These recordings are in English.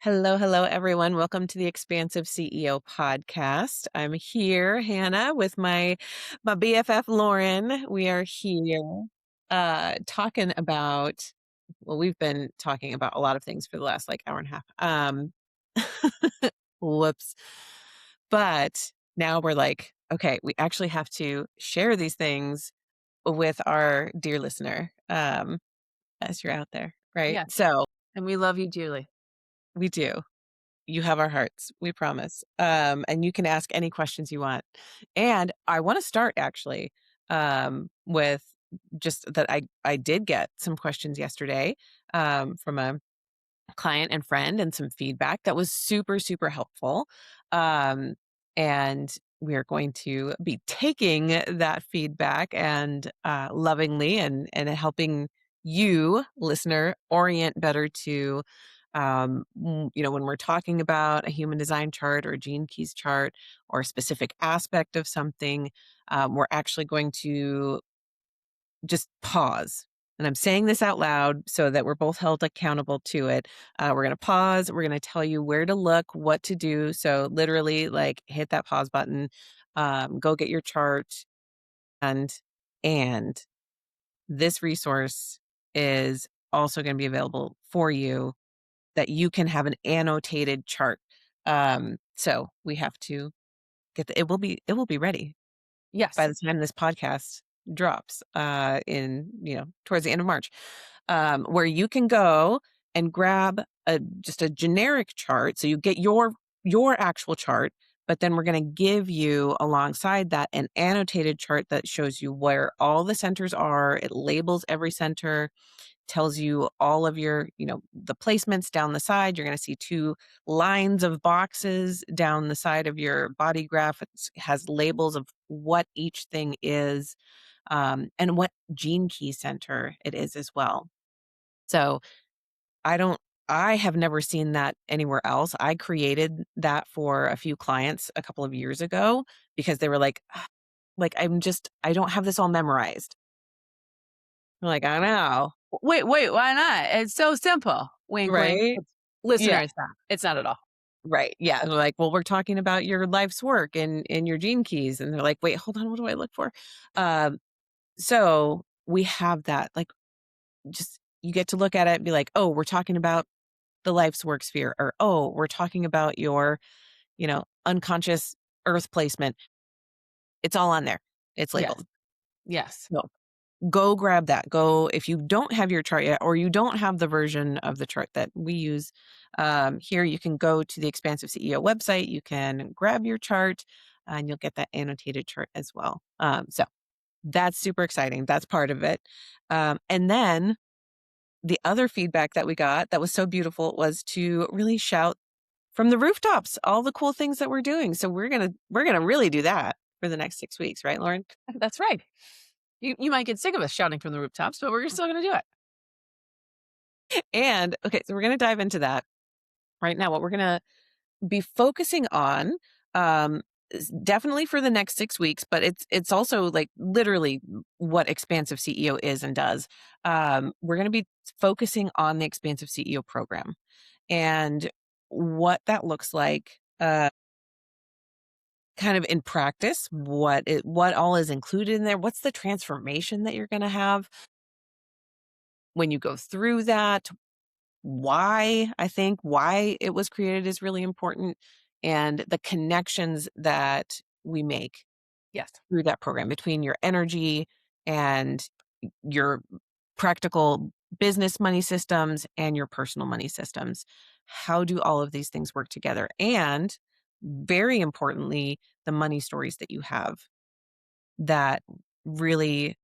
Hello, hello, everyone. Welcome to the Expansive CEO Podcast. I'm here, Hannah, with my BFF Lauren. We are here talking about. Well, we've been talking about a lot of things for the last hour and a half. Whoops. But now we're like, okay, we actually have to share these things with our dear listener, as you're out there, right? Yes, So and we love you dearly. we do. You have our hearts, we promise. And you can ask any questions you want. And I want to start actually with just that I did get some questions yesterday from a client and friend and some feedback that was super, super helpful. And we are going to be taking that feedback and lovingly and helping you, listener, orient better to when we're talking about a human design chart or a gene keys chart or a specific aspect of something, we're actually going to just pause. And I'm saying this out loud so that we're both held accountable to it. We're going to pause. We're going to tell you where to look, what to do. So literally, hit that pause button, go get your chart, and and this resource is also going to be available for you that you can have an annotated chart. So we have to get it will be ready by Yes, the time this podcast drops in towards the end of March, where you can go and grab just a generic chart. So you get your actual chart, but then we're going to give you alongside that an annotated chart that shows you where all the centers are. It labels every center, tells you all of your, the placements down the side. You're going to see two lines of boxes down the side of your body graph. It has labels of what each thing is, and what gene key center it is as well. So I don't, I have never seen that anywhere else. I created that for a few clients a couple of years ago because they were like, "Ah, I don't have this all memorized." I'm like, I know, wait, why not? It's so simple. Wink, wink. right? Listener, Yeah. it's not at all. Right. Yeah. They're like, well, we're talking about your life's work and your gene keys. And they're like, wait, hold on. What do I look for? Um, so we have that, just you get to look at it and be like, oh, we're talking about the life's work sphere, or, oh, we're talking about your, unconscious earth placement. It's all on there. It's Yes, labeled. yes, So go grab that. Go, if you don't have your chart yet, or you don't have the version of the chart that we use here, you can go to the Expansive CEO website. You can grab your chart and you'll get that annotated chart as well. So that's super exciting. That's part of it. And then the other feedback that we got that was so beautiful was to really shout from the rooftops all the cool things that we're doing. So we're gonna really do that for the next 6 weeks, right, Lauren? that's right. You might get sick of us shouting from the rooftops, but we're still going to do it. And okay, so we're gonna dive into that right now. What we're gonna be focusing on, is definitely for the next 6 weeks, but it's also like literally what Expansive CEO is and does. We're going to be focusing on the Expansive CEO program and what that looks like, kind of in practice. What all is included in there? What's the transformation that you're going to have when you go through that? Why it was created is really important, and the connections that we make Yes, through that program between your energy and your practical business money systems and your personal money systems. How do all of these things work together? And very importantly, the money stories that you have that really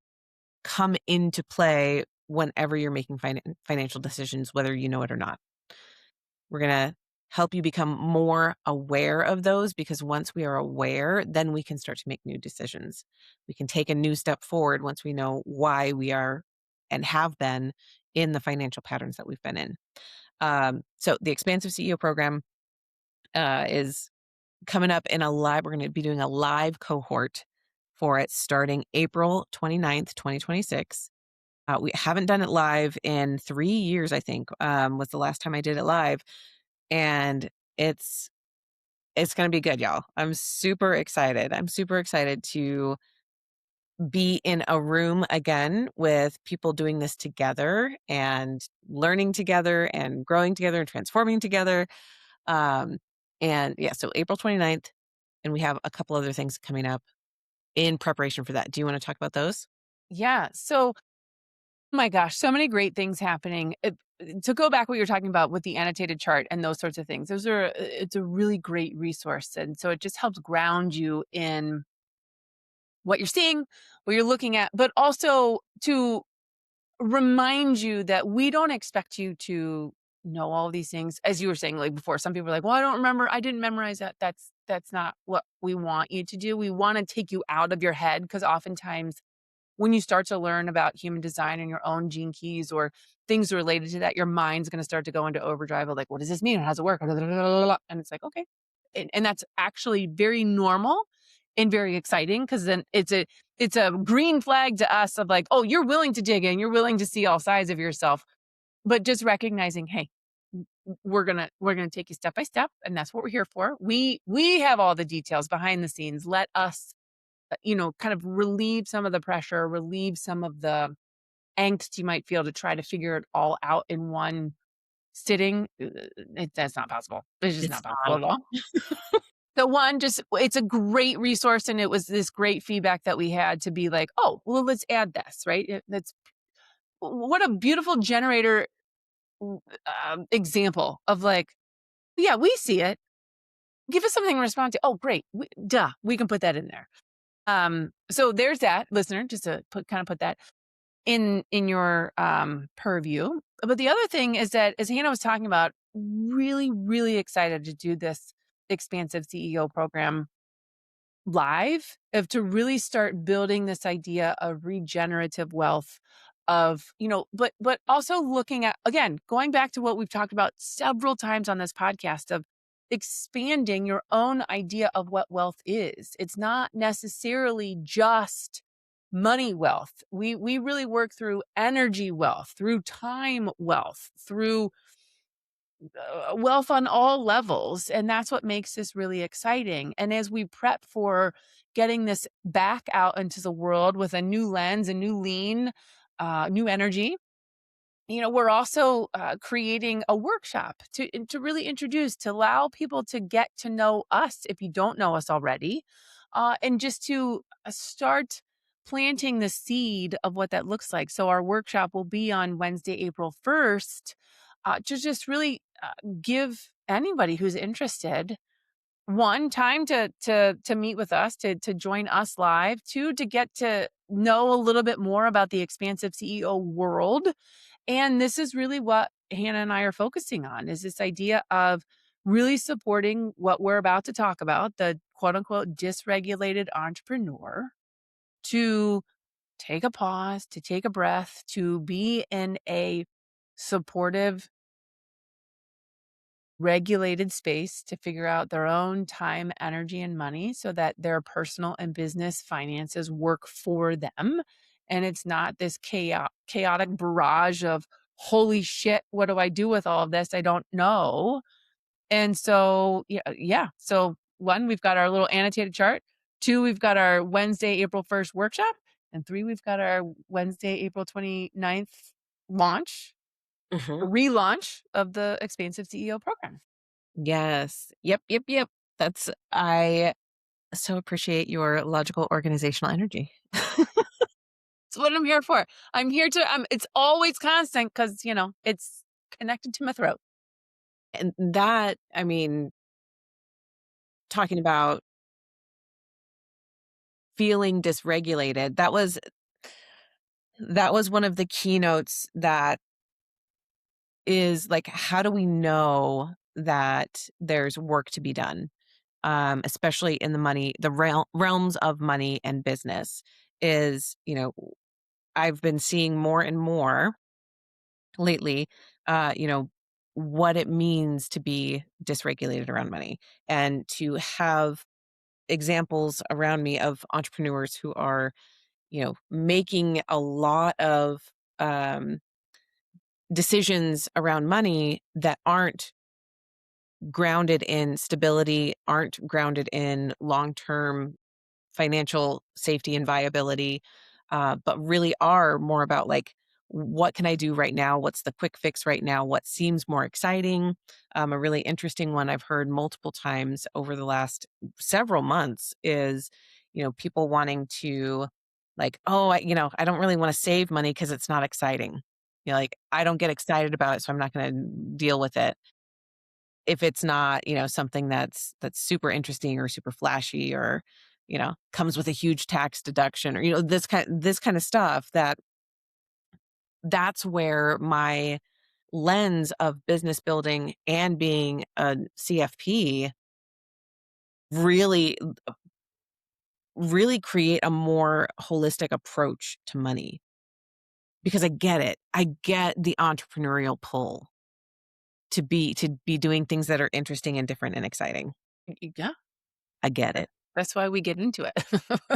come into play whenever you're making financial decisions, whether you know it or not. We're going to help you become more aware of those, because once we are aware, then we can start to make new decisions. We can take a new step forward once we know why we are and have been in the financial patterns that we've been in. So the Expansive CEO program is coming up in a live, we're going to be doing a live cohort for it starting April 29th, 2026. We haven't done it live in 3 years, I think, was the last time I did it live. and it's it's going to be good, y'all. I'm super excited. I'm super excited to be in a room again with people doing this together and learning together and growing together and transforming together. Um, and yeah, so April 29th, and we have a couple other things coming up in preparation for that. Do you want to talk about those? Yeah. So, my gosh, so many great things happening. To go back what you're talking about with the annotated chart and those sorts of things, it's a really great resource. And so it just helps ground you in what you're seeing, what you're looking at, but also to remind you that we don't expect you to know all of these things. As you were saying, like before, some people are like, well, I don't remember. I didn't memorize that. That's not what we want you to do. We want to take you out of your head because oftentimes when you start to learn about human design and your own gene keys or things related to that, your mind's going to start to go into overdrive of like, what does this mean? How does it work? And it's like, okay. And that's actually very normal and very exciting because then it's a green flag to us of like, oh, you're willing to dig in, you're willing to see all sides of yourself, but just recognizing, hey, we're gonna take you step by step, and that's what we're here for. We have all the details behind the scenes. Let us kind of relieve some of the pressure, relieve some of the angst you might feel to try to figure it all out in one sitting. That's not possible. It's just It's not possible not. at all. So one, just it's a great resource, and it was this great feedback that we had to be like, oh, well, let's add this, right? That's what a beautiful generator example of like, yeah, we see it. Give us something to respond to. Oh, great, we can put that in there. So there's that, listener, just to put that in your purview. But the other thing is that, as Hannah was talking about, really, really excited to do this expansive CEO program live, of to really start building this idea of regenerative wealth, of but also looking at, again, going back to what we've talked about several times on this podcast, of expanding your own idea of what wealth is. It's not necessarily just money wealth. We really work through energy wealth, through time wealth, through wealth on all levels. And that's what makes this really exciting. And as we prep for getting this back out into the world with a new lens, a new lean, new energy, we're also creating a workshop to really introduce, to allow people to get to know us if you don't know us already, and just to start planting the seed of what that looks like. So our workshop will be on Wednesday, April 1st, to just really give anybody who's interested, one, time to meet with us, to join us live, two, to get to know a little bit more about the expansive CEO world. And this is really what Hannah and I are focusing on, is this idea of really supporting what we're about to talk about, the quote unquote dysregulated entrepreneur, to take a pause, to take a breath, to be in a supportive, regulated space to figure out their own time, energy, and money so that their personal and business finances work for them. And it's not this chaotic barrage of, holy shit, what do I do with all of this? I don't know. And so, yeah. So, one, we've got our little annotated chart. Two, we've got our Wednesday, April 1st workshop. And three, we've got our Wednesday, April 29th launch, Mhm. relaunch of the Expansive CEO program. Yes. Yep, yep, yep. I so appreciate your logical organizational energy. It's what I'm here for. I'm here to, it's always constant because, it's connected to my throat. And that, I mean, talking about feeling dysregulated, that was one of the keynotes that is like, how do we know that there's work to be done? Especially in the realms of money and business, is, I've been seeing more and more lately, what it means to be dysregulated around money, and to have examples around me of entrepreneurs who are, making a lot of um, decisions around money that aren't grounded in stability, aren't grounded in long-term financial safety and viability, but really are more about like, what can I do right now? What's the quick fix right now? What seems more exciting? A really interesting one I've heard multiple times over the last several months is, people wanting to like, oh, I don't really want to save money because it's not exciting. Like I don't get excited about it, so I'm not going to deal with it if it's not, something that's super interesting or super flashy or, comes with a huge tax deduction or, this kind of stuff that's where my lens of business building and being a CFP really really create a more holistic approach to money because I get it. I get the entrepreneurial pull to be doing things that are interesting and different and exciting. Yeah, I get it. that's why we get into it.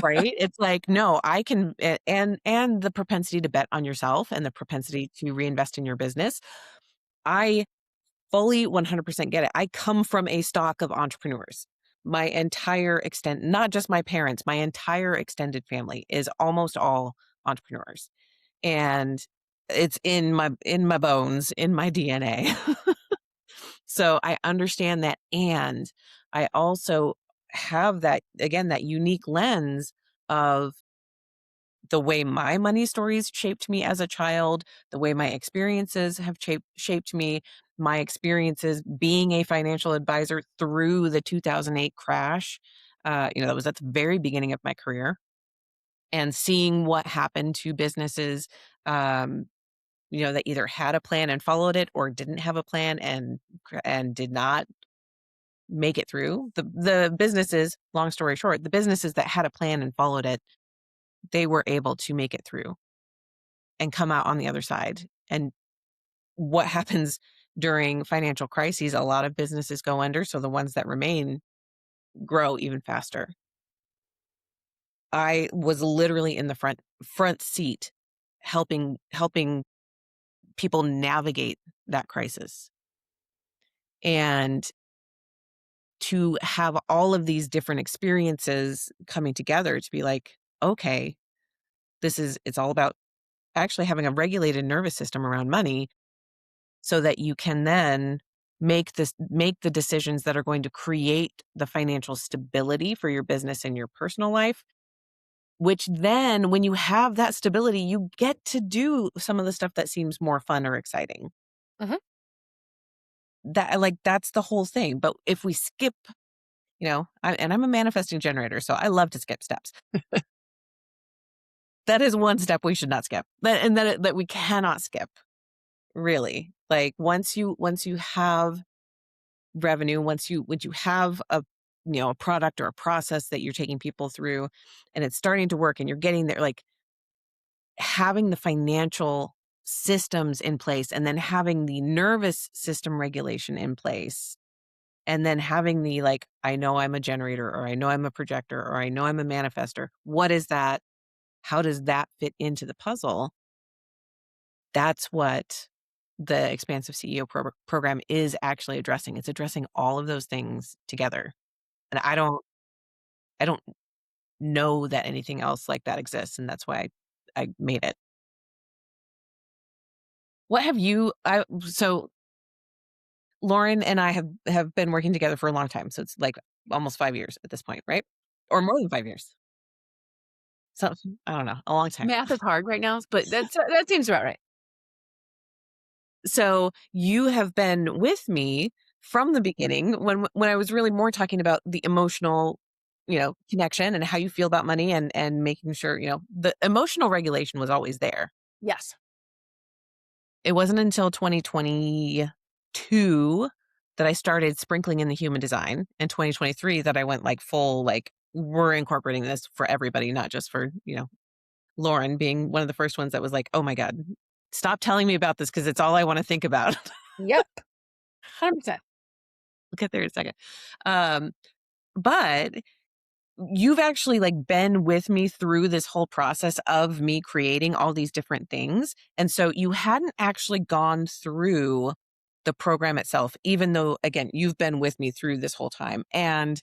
Right? It's like, no, I can and the propensity to bet on yourself and the propensity to reinvest in your business. I fully 100% get it. I come from a stock of entrepreneurs. My entire extent, not just my parents, my entire extended family is almost all entrepreneurs. And it's in my bones, in my DNA. So I understand that, and I also have that again, that unique lens of the way my money stories shaped me as a child, the way my experiences have shaped me, my experiences being a financial advisor through the 2008 crash. That was at the very beginning of my career, and seeing what happened to businesses, um, that either had a plan and followed it or didn't have a plan and did not make it through. The businesses, long story short, the businesses that had a plan and followed it, they were able to make it through and come out on the other side. And what happens during financial crises, a lot of businesses go under, so the ones that remain grow even faster. I was literally in the front seat helping people navigate that crisis. And to have all of these different experiences coming together to be like, okay, it's all about actually having a regulated nervous system around money so that you can then make the decisions that are going to create the financial stability for your business and your personal life, which then when you have that stability, you get to do some of the stuff that seems more fun or exciting. Mhm. That's the whole thing. But if we skip, and I'm a manifesting generator, so I love to skip steps. That is one step we should not skip. That we cannot skip, really. Like once you have revenue, once you have a product or a process that you're taking people through and it's starting to work and you're getting there, like having the financial systems in place and then having the nervous system regulation in place and then having the like, I know I'm a generator or I know I'm a projector or I know I'm a manifester. What is that? How does that fit into the puzzle? That's what the Expansive CEO program is actually addressing. It's addressing all of those things together. And I don't know that anything else like that exists, and that's why I made it. What have you I so Lauren and I have been working together for a long time, so it's like almost 5 years at this point, right? Or more than 5 years. So I don't know, a long time. Math is hard right now, but that seems about right. So you have been with me from the beginning when I was really more talking about the emotional, connection and how you feel about money and making sure, the emotional regulation was always there. Yes. It wasn't until 2022 that I started sprinkling in the human design, and 2023 that I went like full like we're incorporating this for everybody, not just for, Lauren being one of the first ones that was like, "Oh my god, stop telling me about this because it's all I want to think about." Yep. 100%. We'll get there in a second. Um, but you've actually like been with me through this whole process of me creating all these different things. And so you hadn't actually gone through the program itself, even though, again, you've been with me through this whole time. And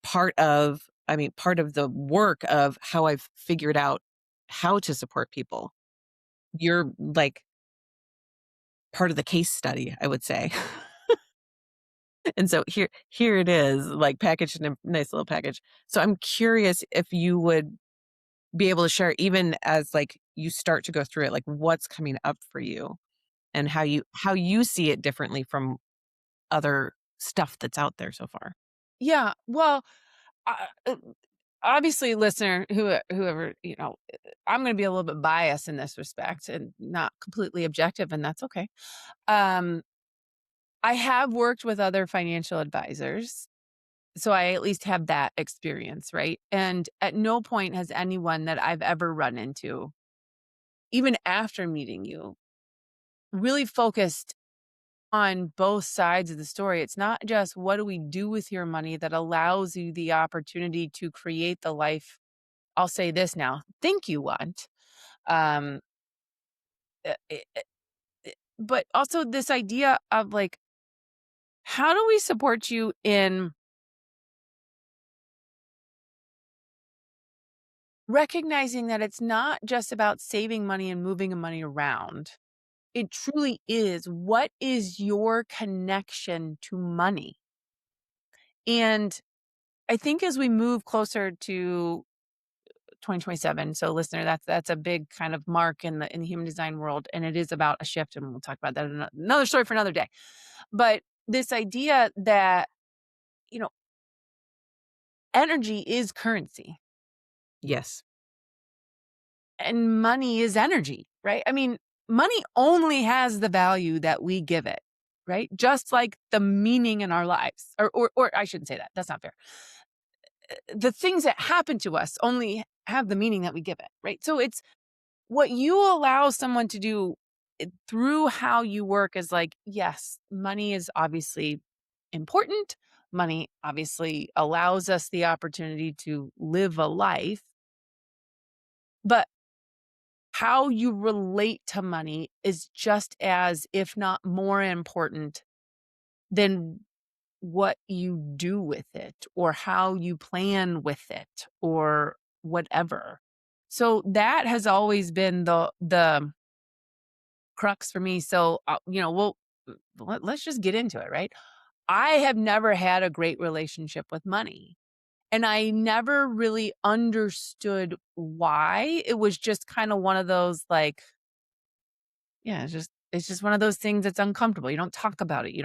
part of the work of how I've figured out how to support people, you're like part of the case study, I would say. And so here it is, like packaged in a nice little package. So I'm curious if you would be able to share, even as like you start to go through it, like what's coming up for you and how you see it differently from other stuff that's out there so far. Yeah. Well, uh, uh, obviously, listener, whoever, I'm going to be a little bit biased in this respect and not completely objective, and that's okay. Um, I have worked with other financial advisors, so I at least have that experience, right? And at no point has anyone that I've ever run into, even after meeting you, really focused on both sides of the story. It's not just what do we do with your money that allows you the opportunity to create the life, I'll say this now, think you want. Um, uh, uh, but also this idea of like, how do we support you in recognizing that it's not just about saving money and moving money around? It truly is. What is your connection to money? And I think as we move closer to 2027, so listener, that's a big kind of mark in the human design world, and it is about a shift, and we'll talk about that in another story for another day. But this idea that, you know, energy is currency Yes. and money is energy, right? I mean, money only has the value that we give it, right? Just like the meaning in our lives. Or I shouldn't say that. That's not fair. The things that happen to us only have the meaning that we give it, right? So it's what you allow someone to do through how you work is like, yes, money is obviously important. Money obviously allows us the opportunity to live a life, but how you relate to money is just as, if not more important than what you do with it or how you plan with it or whatever. So that has always been the crux for me. So, let's just get into it, right? I have never had a great relationship with money. And I never really understood why. It was just kind of one of those like, yeah, it's just one of those things that's uncomfortable. You don't talk about it. You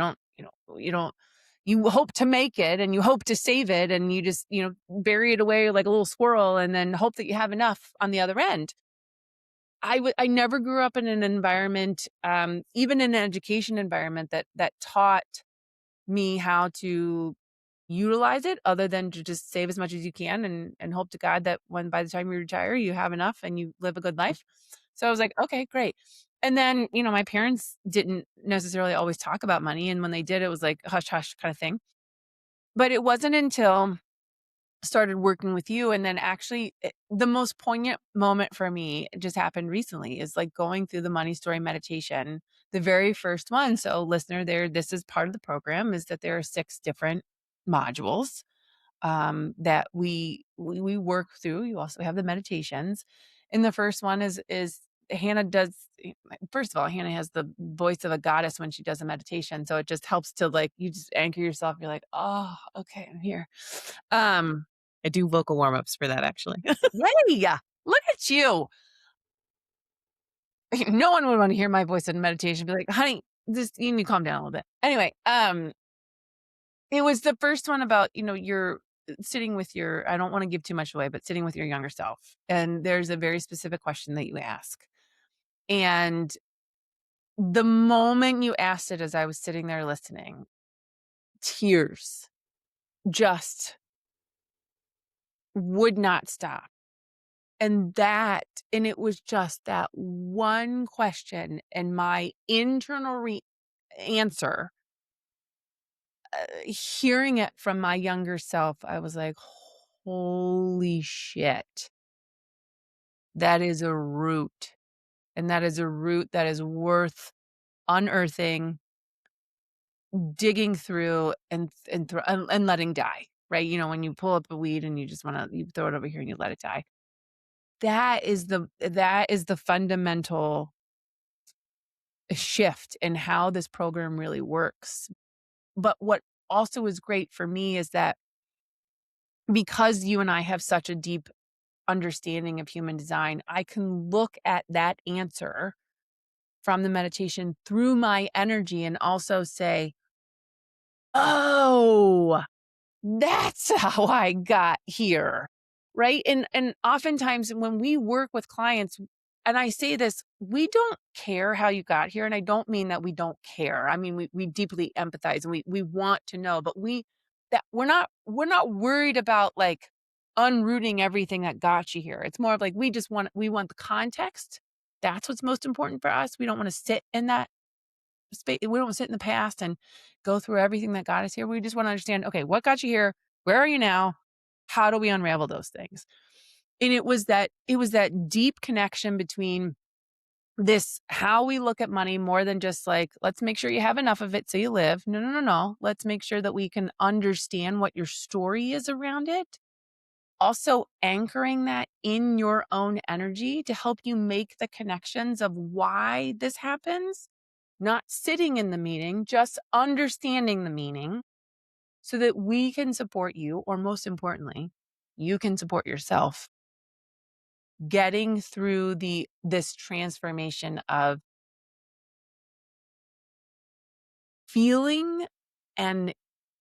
hope to make it and you hope to save it and you just, bury it away like a little squirrel and then hope that you have enough on the other end. I never grew up in an environment, even in an education environment that taught me how to utilize it other than to just save as much as you can and hope to God that when by the time you retire, you have enough and you live a good life. So I was like, okay, great. And then, my parents didn't necessarily always talk about money. And when they did, it was like hush hush kind of thing. But it wasn't until started working with you and then actually the most poignant moment for me just happened recently is like going through the money story meditation, the very first one. So listener, this is part of the program, is that there are 6 different modules that we work through. You also have the meditations, and the first one is Hannah does. First of all, Hannah has the voice of a goddess when she does a meditation, so it just helps to like you just anchor yourself. You're like, oh, okay, I'm here. Um, I do vocal warm-ups for that, actually. Yay! Look at you. No one would want to hear my voice in meditation. Be like, honey, just you need to calm down a little bit. Anyway, it was the first one about, you're sitting with your, I don't want to give too much away, but sitting with your younger self. And there's a very specific question that you ask. And the moment you asked it, as I was sitting there listening, tears just would not stop. And it was just that one question and my internal answer, hearing it from my younger self, I was like, holy shit. That is a root, and that is a root that is worth unearthing, digging through and letting die, right? When you pull up a weed and you just want to, you throw it over here and you let it die. That is the fundamental shift in how this program really works. But what also is great for me is that because you and I have such a deep understanding of human design, I can look at that answer from the meditation through my energy and also say, "Oh, that's how I got here." Right? And oftentimes when we work with clients, and I say this, we don't care how you got here. And I don't mean that we don't care. I mean, we deeply empathize and we want to know, but we're not worried about like unrooting everything that got you here. It's more of like we want the context. That's what's most important for us. We don't want to sit in that space. We don't want to sit in the past and go through everything that got us here. We just want to understand, okay, what got you here? Where are you now? How do we unravel those things? And it was that deep connection between this, how we look at money more than just like, let's make sure you have enough of it so you live. No, no, no, no. Let's make sure that we can understand what your story is around it. Also anchoring that in your own energy to help you make the connections of why this happens, not sitting in the meeting, just understanding the meaning so that we can support you, or most importantly, you can support yourself getting through this transformation of feeling and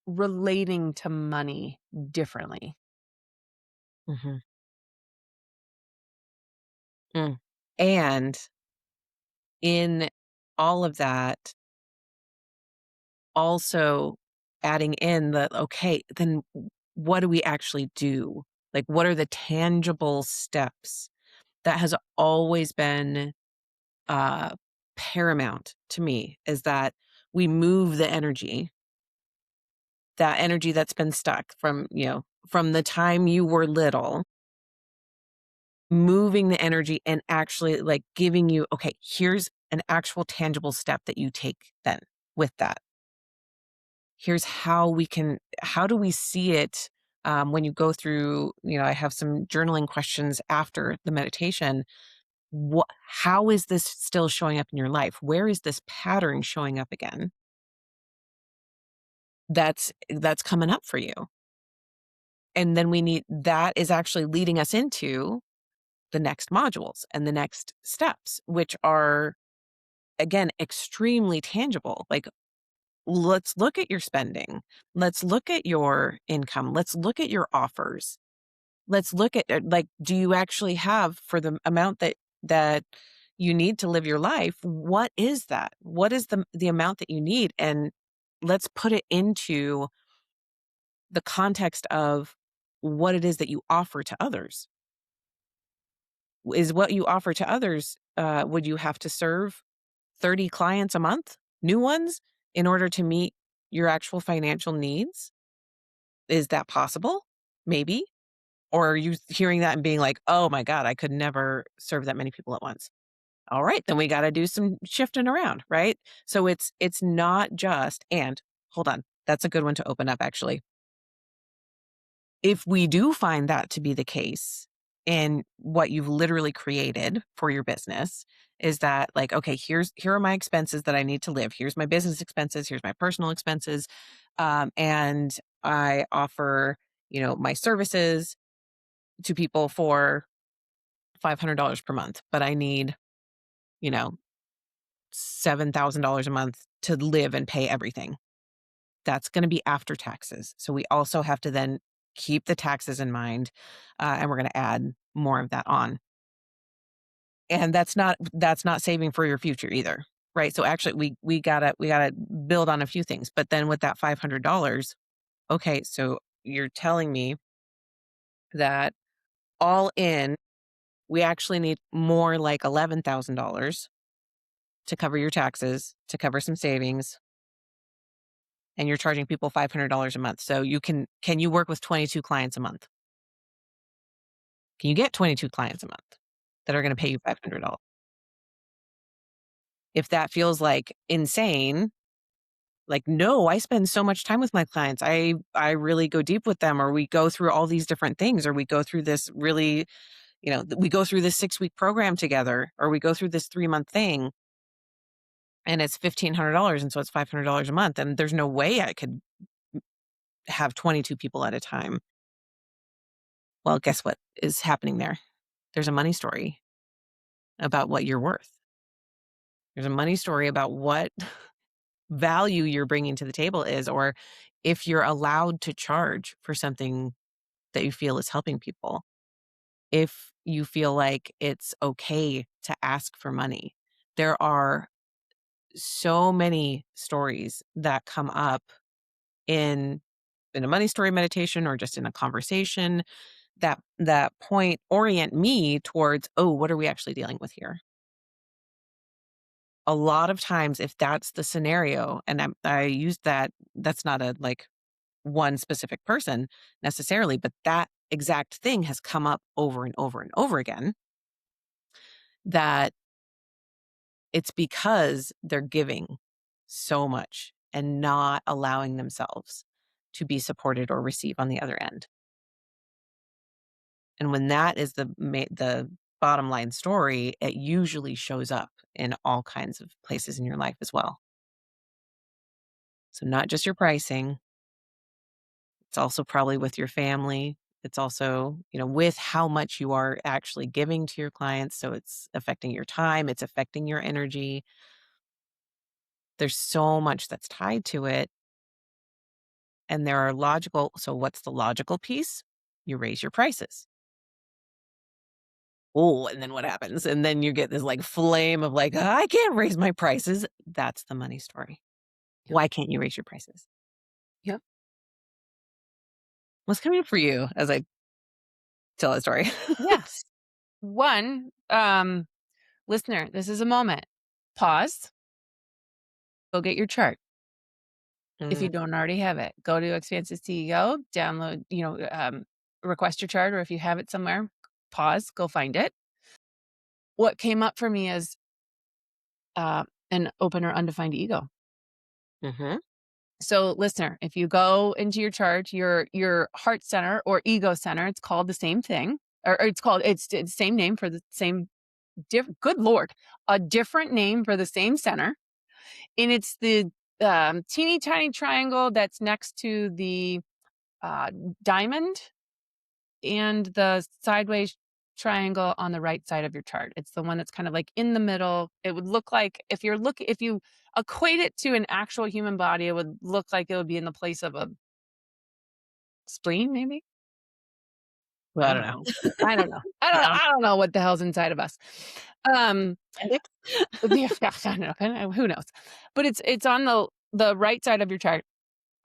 relating to money differently. Mhm. Mm. And in all of that, also adding in the, okay, then what do we actually do? Like, what are the tangible steps? That has always been uh, paramount to me, is that we move the energy, that energy that's been stuck from the time you were little, moving the energy and actually like giving you, okay, here's an actual tangible step that you take then with that. Here's how do we see it when you go through, I have some journaling questions after the meditation. How is this still showing up in your life? Where is this pattern showing up again? That's coming up for you. And then that is actually leading us into the next modules and the next steps, which are again extremely tangible. Like, let's look at your spending. Let's look at your income. Let's look at your offers. Let's look at like, do you actually have, for the amount that you need to live your life, what is that? What is the amount that you need? And let's put it into the context of what it is that you offer to others. Is what you offer to others, would you have to serve 30 clients a month, new ones, in order to meet your actual financial needs? Is that possible? Maybe. Or are you hearing that and being like, "Oh my god, I could never serve that many people at once." All right, then we gotta do some shifting around, right? So it's not just, and hold on, that's a good one to open up actually. If we do find that to be the case in what you've literally created for your business, is that like, okay, here are my expenses that I need to live. Here's my business expenses, here's my personal expenses. And I offer, my services to people for $500 per month, but I need, you know, $7,000 a month to live and pay everything. That's going to be after taxes. So we also have to then keep the taxes in mind, and we're going to add more of that on. And that's not saving for your future either, right? So actually, we gotta build on a few things. But then with that $500, okay, so you're telling me that all in, we actually need more like $11,000 to cover your taxes, to cover some savings, and you're charging people $500 a month. So can you work with 22 clients a month? Can you get 22 clients a month that are going to pay you $500? If that feels like insane, Like, no, I spend so much time with my clients. I really go deep with them, or we go through all these different things, or we go through this really, we go through this 6-week program together, or we go through this 3-month thing, and it's $1,500. And so it's $500 a month. And there's no way I could have 22 people at a time. Well, guess what is happening there? There's a money story about what you're worth. There's a money story about what value you're bringing to the table is, or if you're allowed to charge for something that you feel is helping people. If you feel like it's okay to ask for money. There are so many stories that come up in a money story meditation, or just in a conversation, that point orient me towards, oh, what are we actually dealing with here? A lot of times, if that's the scenario, and I use that's not a like one specific person necessarily, but that exact thing has come up over and over and over again, that it's because they're giving so much and not allowing themselves to be supported or receive on the other end. And when that is the bottom line story, it usually shows up in all kinds of places in your life as well. So not just your pricing, it's also probably with your family. It's also, with how much you are actually giving to your clients. So it's affecting your time, it's affecting your energy. There's so much that's tied to it. And there are so what's the logical piece? You raise your prices. Oh, and then what happens? And then you get this like flame of like, I can't raise my prices. That's the money story. Yep. Why can't you raise your prices? Yep. What's coming up for you as I tell that story? Yes. One, listener, this is a moment. Pause. Go get your chart. If you Mm, don't already have it, go to Expansive CEO, download, request your chart, or if you have it somewhere, pause, go find it. What came up for me is an open or undefined ego. mhm, So, listener, if you go into your chart, your heart center or ego center, it's called the same thing, or it's the same name for the same good Lord, a different name for the same center, and it's the teeny tiny triangle that's next to the uh, diamond and the sideways triangle on the right side of your chart. It's the one that's kind of like in the middle. It would look like if you equate it to an actual human body, it would look like it would be in the place of a spleen, maybe. well, I I don't don't know. know. I don't know. I don't know. Yeah. I don't know what the hell's inside of us. Um, Appendix? yeah, I don't know. Who knows? But it's on the right side of your chart.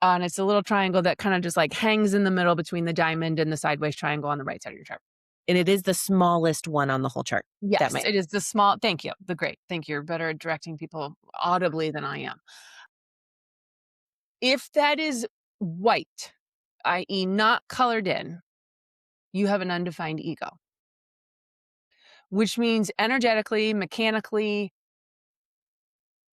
And it's a little triangle that kind of just like hangs in the middle between the diamond and the sideways triangle on the right side of your chart. And it is the smallest one on the whole chart. That Yes, might it is the small. Thank you. The great. Thank you. You're better at directing people audibly than I am. If that is white, i.e., not colored in, you have an undefined ego, which means energetically, mechanically,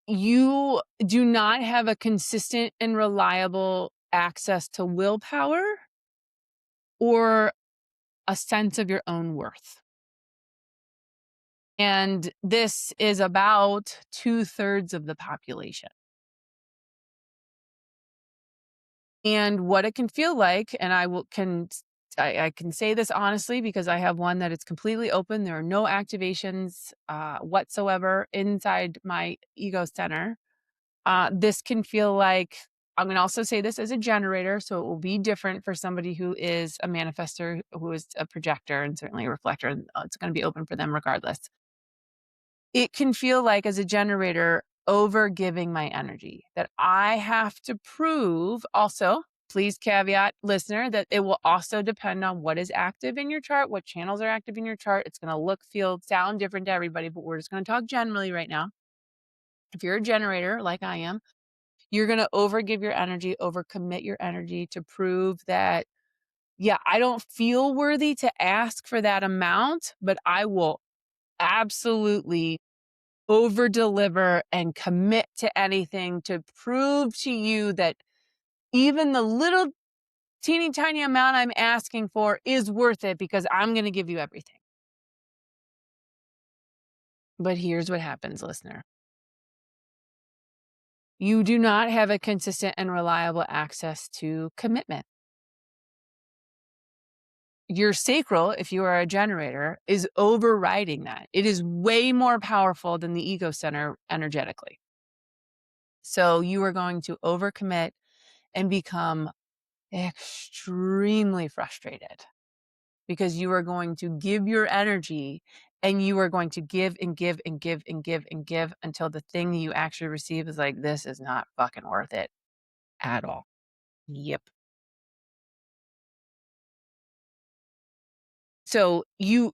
you do not have a consistent and reliable access to willpower or a sense of your own worth. And this is about 2/3 of the population. And what it can feel like, and I can say this honestly because I have one that is completely open. There are no activations whatsoever inside my ego center. This can feel like, I'm going to also say this as a generator, so it will be different for somebody who is a manifester, who is a projector, and certainly a reflector. It's going to be open for them regardless. It can feel like, as a generator, over giving my energy, that I have to prove. Also, please caveat, listener, that it will also depend on what is active in your chart, what channels are active in your chart. It's going to look, feel, sound different to everybody, but we're just going to talk generally right now. If you're a generator like I am, you're going to overgive your energy, overcommit your energy to prove that, yeah, I don't feel worthy to ask for that amount, but I will absolutely over deliver and commit to anything to prove to you that even the little teeny tiny amount I'm asking for is worth it because I'm going to give you everything. But here's what happens, listener. You do not have a consistent and reliable access to commitment. Your sacral, if you are a generator, is overriding that. It is way more powerful than the ego center energetically. So you are going to overcommit and become extremely frustrated because you are going to give your energy and you are going to give and give and give and give and give until the thing you actually receive is like, this is not fucking worth it at all. Yep. So you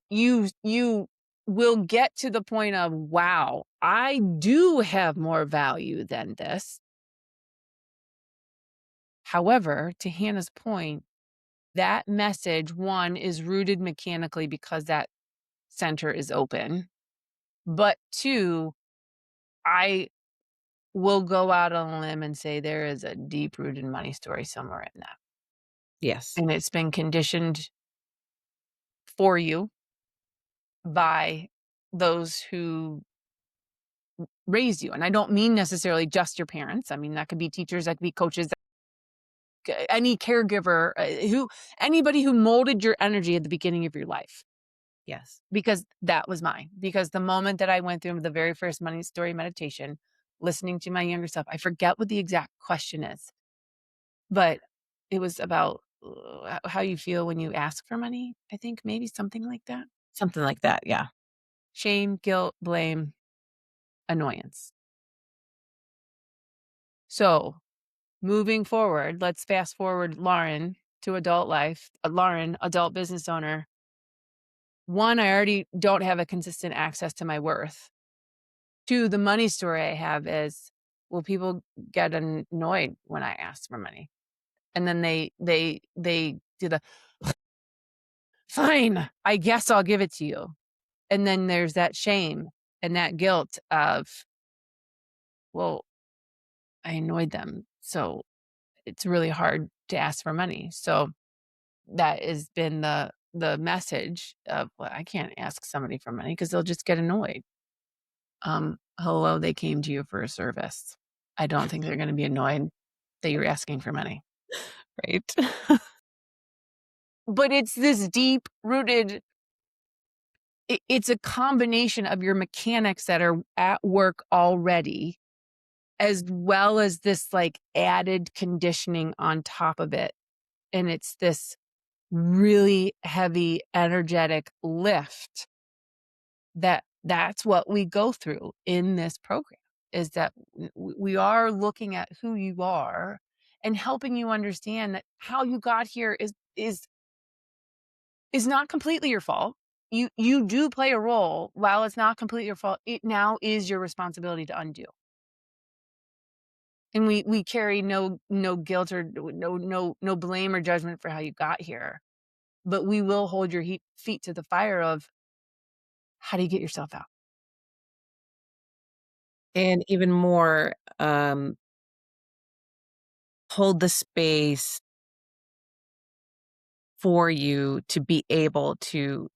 will get to the point of, wow, I do have more value than this. However, to Hannah's point, that message, one, is rooted mechanically because that center is open. But two, I will go out on a limb and say there is a deep rooted money story somewhere in that. Yes. And it's been conditioned for you by those who raised you. And I don't mean necessarily just your parents. I mean, that could be teachers, that could be coaches, any caregiver, anybody who molded your energy at the beginning of your life. Yes. Because that was mine. Because the moment that I went through the very first money story meditation, listening to my younger self, I forget what the exact question is, but it was about how you feel when you ask for money. I think maybe something like that. Something like that. Yeah. Shame, guilt, blame, annoyance. So moving forward, let's fast forward Lauren to adult life. Lauren, adult business owner. One, I already don't have a consistent access to my worth. Two, the money story I have is, well, people get annoyed when I ask for money. And then they do the, fine, I guess I'll give it to you. And then there's that shame and that guilt of, well, I annoyed them. So it's really hard to ask for money. So that has been the message of, well, I can't ask somebody for money because they'll just get annoyed. Hello, they came to you for a service. I don't think they're going to be annoyed that you're asking for money. Right. But it's this deep rooted, it's a combination of your mechanics that are at work already, as well as this like added conditioning on top of it. And it's this really heavy, energetic lift that's what we go through in this program, is that we are looking at who you are and helping you understand that how you got here is not completely your fault. You do play a role. While it's not completely your fault, it now is your responsibility to undo. And we carry no guilt or no blame or judgment for how you got here. But we will hold your feet to the fire of, how do you get yourself out? And even more, hold the space for you to be able to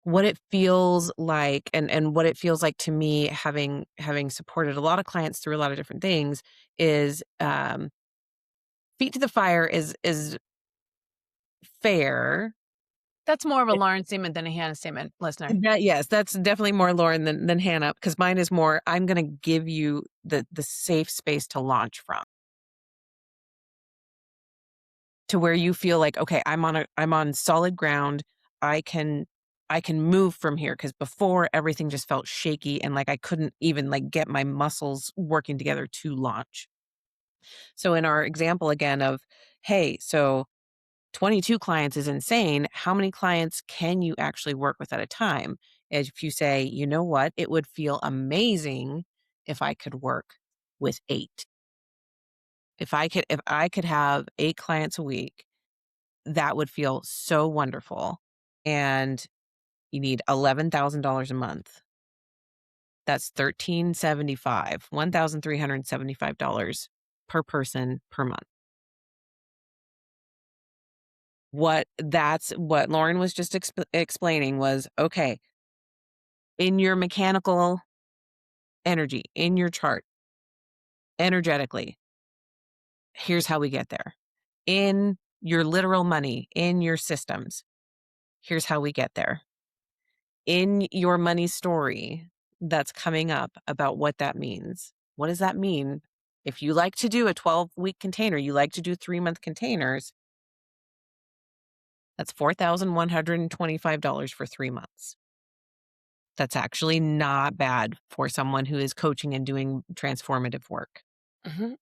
what it feels like, and what it feels like to me, having supported a lot of clients through a lot of different things, is feet to the fire is fair. That's more of a Lauren statement than a Hannah statement, listener. That, yes, that's definitely more Lauren than Hannah, because mine is more, I'm gonna give you the safe space to launch from. To where you feel like, okay, I'm on solid ground. I can I can move from here, because before everything just felt shaky and like I couldn't even like get my muscles working together to launch. So in our example again of, hey, so 22 clients is insane. How many clients can you actually work with at a time? If you say, you know what, it would feel amazing if I could work with 8. If I could have 8 clients a week, that would feel so wonderful. And You need $11,000 a month. That's $1,375, $1,375 per person per month. That's what Lauren was just explaining was, okay, in your mechanical energy, in your chart, energetically, here's how we get there. In your literal money, in your systems, here's how we get there. In your money story that's coming up about what that means. What does that mean? If you like to do a 12-week container, you like to do 3-month containers, that's $4,125 for 3 months. That's actually not bad for someone who is coaching and doing transformative work. Mhm.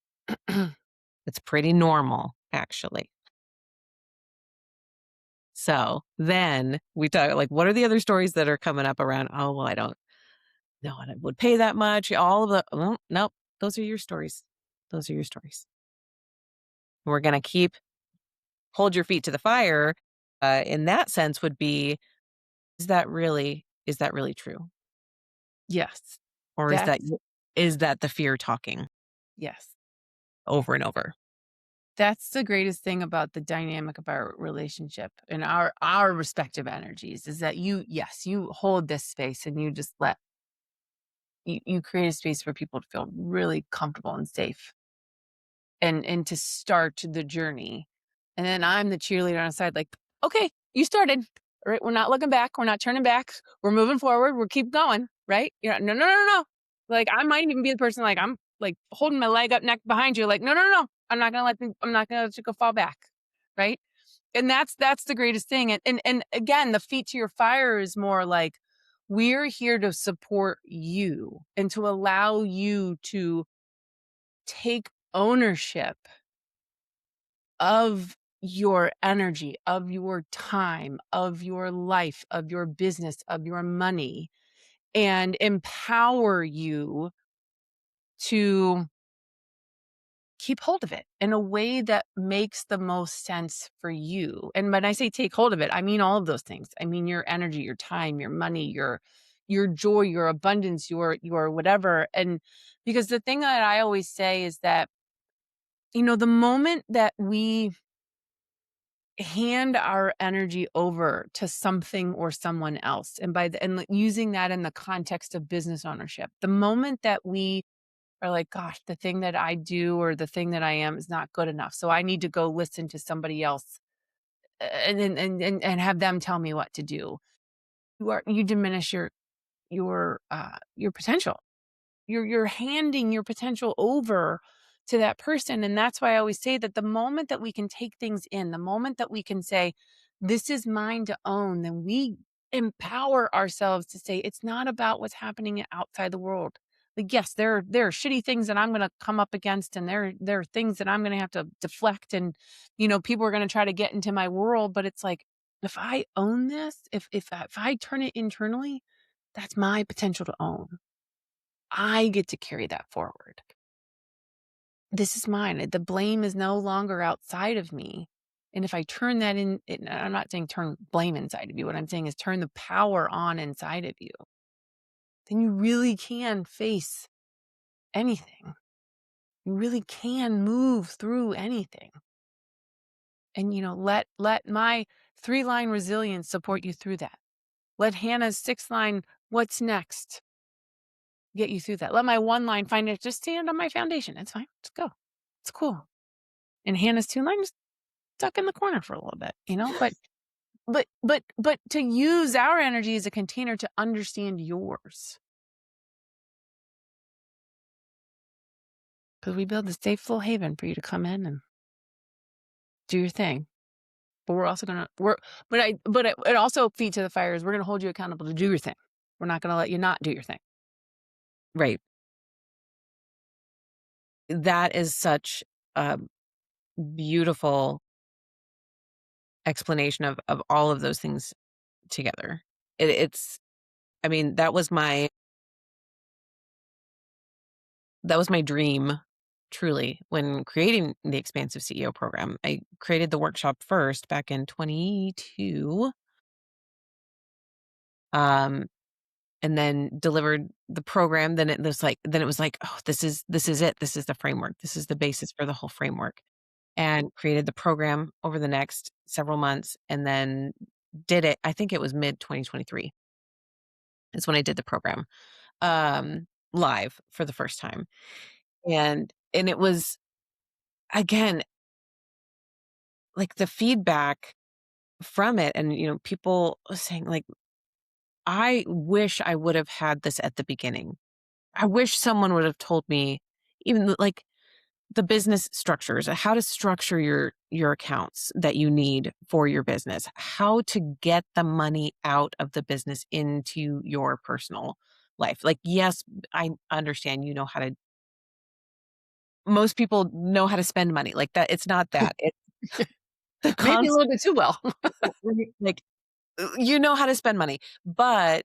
It's pretty normal, actually. So then we talk like, what are the other stories that are coming up around? Oh, well, I don't know what I would pay that much. All of the, oh, nope, those are your stories. Those are your stories. We're going to hold your feet to the fire. In that sense would be, is that really true? Yes. Or That's is that the fear talking yes. over and over? That's the greatest thing about the dynamic of our relationship and our respective energies is that you hold this space and you just you create a space for people to feel really comfortable and safe and to start the journey. And then I'm the cheerleader on the side, like, okay, you started. All right. We're not looking back. We're not turning back. We're moving forward. We're keep going. Right. No, no, no, no. Like I might even be the person like I'm like holding my leg up neck behind you, like, no, no, no, no. I'm not gonna let you go fall back. Right. And that's the greatest thing. And again, the feet to your fire is more like we're here to support you and to allow you to take ownership of your energy, of your time, of your life, of your business, of your money, and empower you to keep hold of it in a way that makes the most sense for you. And when I say take hold of it, I mean all of those things. I mean your energy, your time, your money, your joy, your abundance, your whatever. And because the thing that I always say is that the moment that we hand our energy over to something or someone else, and using that in the context of business ownership, the moment that we are like, gosh, the thing that I do or the thing that I am is not good enough, so I need to go listen to somebody else and have them tell me what to do. You diminish your potential. You're handing your potential over to that person. And that's why I always say that the moment that we can take things in, the moment that we can say, this is mine to own, then we empower ourselves to say, it's not about what's happening outside the world. Like, yes, there are shitty things that I'm going to come up against, and there are things that I'm going to have to deflect, and people are going to try to get into my world. But it's like, if I own this, if I turn it internally, that's my potential to own. I get to carry that forward. This is mine. The blame is no longer outside of me. And if I turn that I'm not saying turn blame inside of you. What I'm saying is turn the power on inside of you. Then you really can face anything. You really can move through anything. And let my 3-line resilience support you through that. Let Hannah's 6-line what's next get you through that. Let my 1-line find it. Just stand on my foundation. It's fine. Just go. It's cool. And Hannah's 2-line just stuck in the corner for a little bit, but to use our energy as a container to understand yours. Because we build a safe little haven for you to come in and do your thing. But we're also gonna it also feed to the fire is we're gonna hold you accountable to do your thing. We're not gonna let you not do your thing. Right. That is such a beautiful explanation of all of those things together. It's I mean, that was my dream, truly, when creating the Expansive CEO program. I created the workshop first back in 22. Um, and then delivered the program. Then it was like, oh, this is it. This is the framework. This is the basis for the whole framework. And created the program over the next several months and then did it. I think it was mid 2023 is when I did the program live for the first time. And it was again like the feedback from it and people saying like I wish I would have had this at the beginning. I wish someone would have told me even like the business structures, how to structure your accounts that you need for your business, how to get the money out of the business into your personal life. Like, yes, I understand most people know how to spend money like that. It's not that. It's the Maybe a concept, little bit too well. like, you know how to spend money, but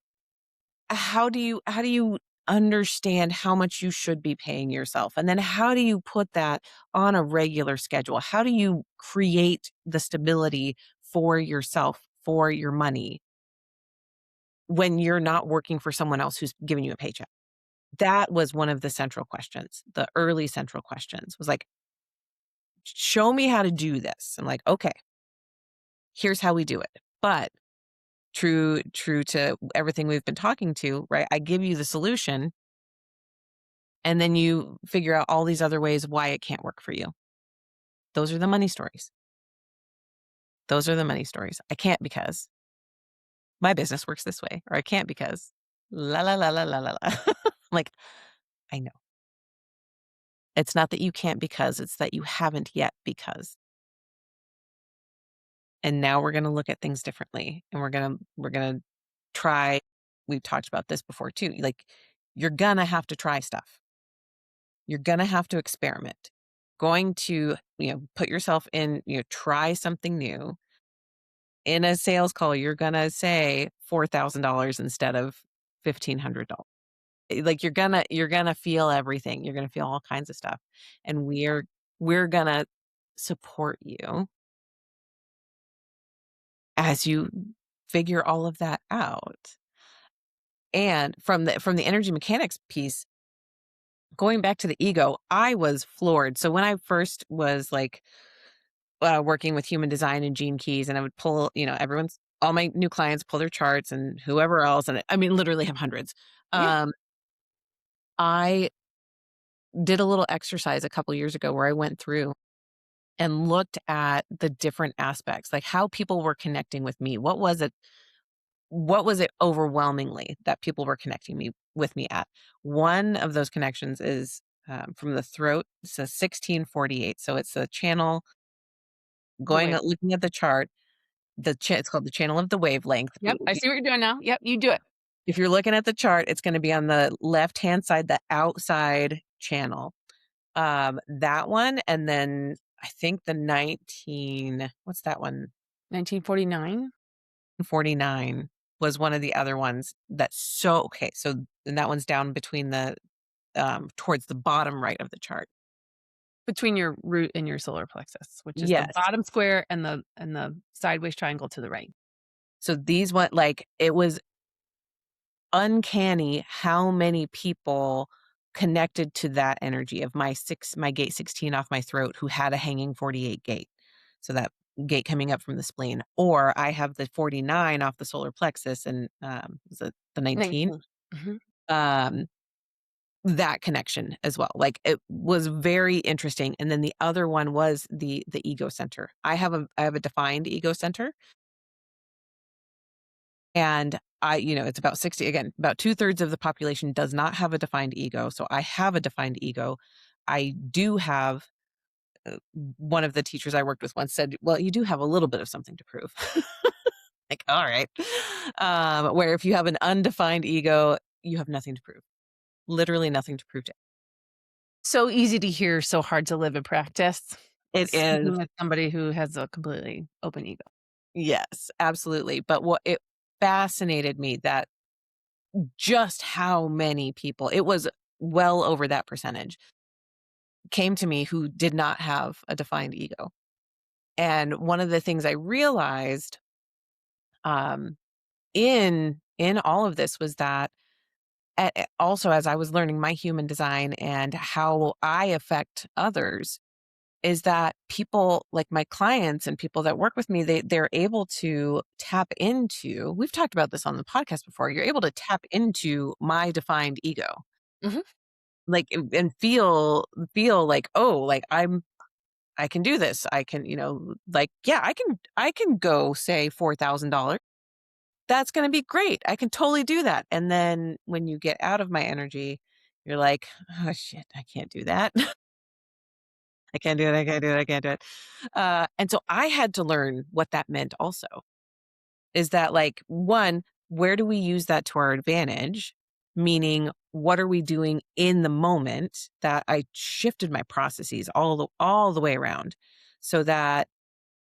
how do you understand how much you should be paying yourself? And then how do you put that on a regular schedule? How do you create the stability for yourself, for your money when you're not working for someone else who's giving you a paycheck? That was one of the central questions. The early central questions was like, show me how to do this. I'm like, okay, here's how we do it. But true to everything we've been talking to, right? I give you the solution. And then you figure out all these other ways why it can't work for you. Those are the money stories. Those are the money stories. I can't because my business works this way, or I can't because la la la la la la la. I'm like, I know. It's not that you can't because, it's that you haven't yet because. And now we're gonna look at things differently. And we're gonna try. We've talked about this before too. Like you're gonna have to try stuff. You're gonna have to experiment. Going to, put yourself in, try something new. In a sales call, you're gonna say $4,000 instead of $1,500. Like you're gonna feel everything. You're gonna feel all kinds of stuff. And we're gonna support you as you figure all of that out. And from the energy mechanics piece, going back to the ego, I was floored. So when I first was like working with human design and gene keys, and I would pull, all my new clients pull their charts and whoever else, and I mean, literally have hundreds. Yeah. Um, I did a little exercise a couple years ago where I went through and looked at the different aspects, like how people were connecting with me. What was it? What was it overwhelmingly that people were connecting me with me at? One of those connections is from the throat. It's a 1648. So it's a channel The way. looking at the chart. It's called the channel of the wavelength. Yep. I see what you're doing now. Yep. You do it. If you're looking at the chart, it's gonna be on the left-hand side, the outside channel. That one, and then I think the 19 what's that one? 1949. 49 was one of the other ones that's so okay, so and that one's down between towards the bottom right of the chart. Between your root and your solar plexus, which is the Yes. bottom square and the sideways triangle to the right. So these one like, it was uncanny how many people connected to that energy of my gate 16 off my throat who had a hanging 48 gate. So that gate coming up from the spleen. Or I have the 49 off the solar plexus and was it the 19? 19. Mhm. Um that connection as well. Like it was very interesting. And then the other one was the ego center. I have a defined ego center. And it's about 60, again, about 2/3 of the population does not have a defined ego. So I have a defined ego. I do have, one of the teachers I worked with once said, well, you do have a little bit of something to prove. Like, all right. Where if you have an undefined ego, you have nothing to prove, literally nothing to prove to. So easy to hear, so hard to live in practice. It is. Speaking with somebody who has a completely open ego. Yes, absolutely. But what it fascinated me that just how many people, it was well over that percentage, came to me who did not have a defined ego. And one of the things I realized um, in in all of this was that also as I was learning my human design and how I affect others, is that people like my clients and people that work with me, they're able to tap into, we've talked about this on the podcast before, you're able to tap into my defined ego. Mhm. Like and feel like, oh, like I can do this. I can, like, yeah, I can go say $4,000. That's going to be great. I can totally do that. And then when you get out of my energy, you're like, oh shit, I can't do that. I can't do it. I can't do it. I can't do it. And so I had to learn what that meant also. Is that like, one, where do we use that to our advantage? Meaning, what are we doing in the moment that I shifted my processes all the way around so that,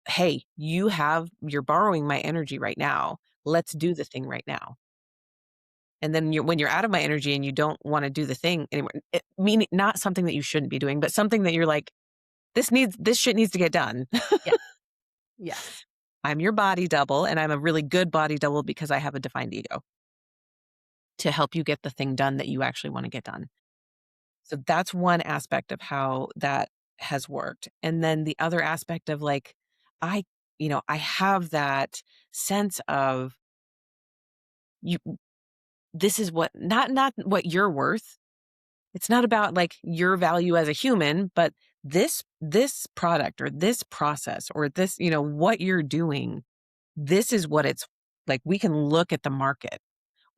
hey, you're borrowing my energy right now. Let's do the thing right now. And then when you're out of my energy and you don't want to do the thing anymore, meaning not something that you shouldn't be doing, but something that you're like, this shit needs to get done. Yeah. Yes. I'm your body double, and I'm a really good body double because I have a defined ego to help you get the thing done that you actually want to get done. So that's one aspect of how that has worked. And then the other aspect of like, I, I have that sense of you, this is what, not what you're worth. It's not about like your value as a human, but this product or this process or this, what you're doing, this is what it's like. We can look at the market.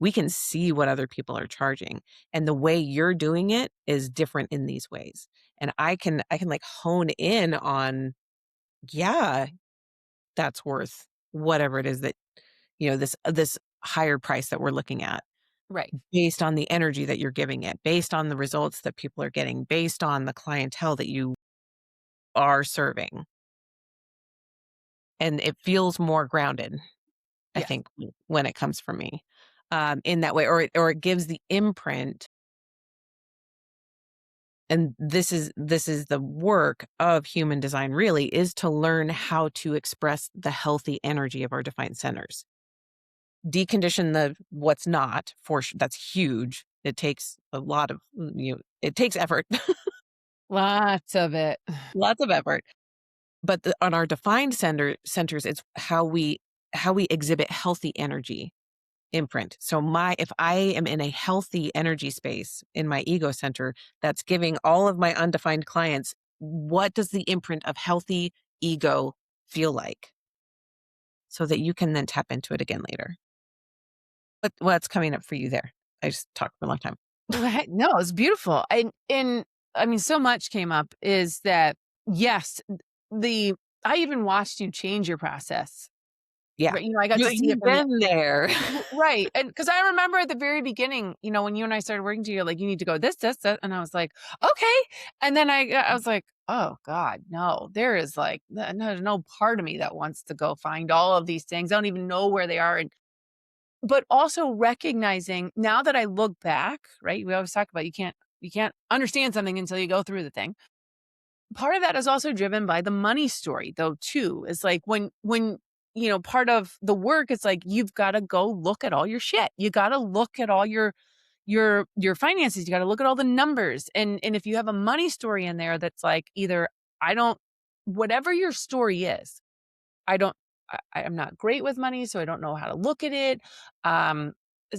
We can see what other people are charging. And the way you're doing it is different in these ways. And I can like hone in on, yeah, that's worth whatever it is that, this higher price that we're looking at Right. based on the energy that you're giving it, based on the results that people are getting, based on the clientele that you are serving. And it feels more grounded, I Yes. think, when it comes from me, in that way, or it gives the imprint. And this is the work of human design really, is to learn how to express the healthy energy of our defined centers. Decondition the what's not for sure. That's huge. It takes a lot of, it takes effort, Lots of it. lots of effort. But on our defined centers, it's how we exhibit healthy energy imprint. So if I am in a healthy energy space in my ego center, that's giving all of my undefined clients, what does the imprint of healthy ego feel like? So that you can then tap into it again later. What's coming up for you there? I just talked for a long time. Right. No, it's beautiful. And I mean, so much came up is that yes, the I even watched you change your process. Yeah. Right. I got to see it You've from the been there. right. And because I remember at the very beginning, when you and I started working together, like you need to go this, that, and I was like, okay. And then I was like, oh God, no, there is like no part of me that wants to go find all of these things. I don't even know where they are. And but also recognizing now that I look back, right? We always talk about you can't understand something until you go through the thing. Part of that is also driven by the money story though too. It's like when part of the work, it's like you've got to go look at all your shit. You got to look at all your finances. You got to look at all the numbers. And if you have a money story in there that's like either I don't whatever your story is, I don't I'm not great with money, so I don't know how to look at it.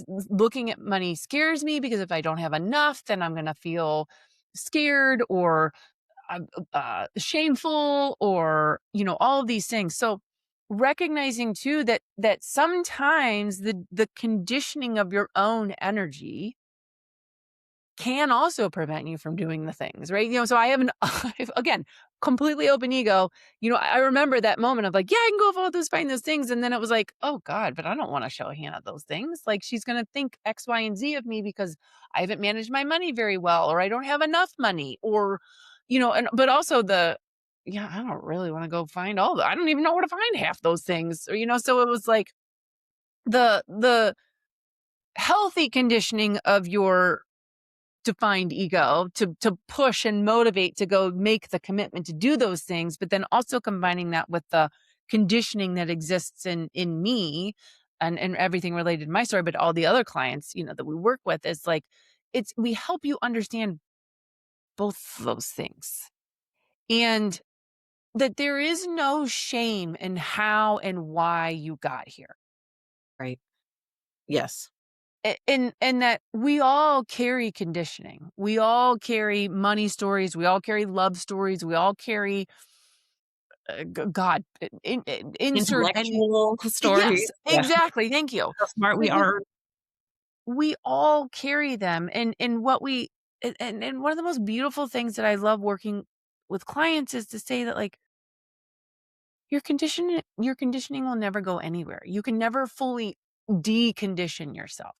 Looking at money scares me because if I don't have enough, then I'm going to feel scared or shameful or all of these things. So recognizing too that sometimes the conditioning of your own energy can also prevent you from doing the things, right? So I have again, completely open ego. I remember that moment of like, yeah, I can go follow those, find those things. And then it was like, oh God, but I don't want to show Hannah those things. Like she's going to think X, Y, and Z of me because I haven't managed my money very well, or I don't have enough money but also yeah, I don't really want to go find I don't even know where to find half those things so it was like the healthy conditioning of your defined ego to push and motivate to go make the commitment to do those things, but then also combining that with the conditioning that exists in me and everything related to my story, but all the other clients, that we work with, is like, we help you understand both of those things. And that there is no shame in how and why you got here. Right. Yes. And that we all carry conditioning. We all carry money stories. We all carry love stories. We all carry, God, insert any. Intellectual stories. Yes, Yeah. exactly. Thank you. How smart we Like we, are. we all carry them. And what we, and one of the most beautiful things that I love working with clients is to say that, like, your conditioning will never go anywhere. You can never fully decondition yourself.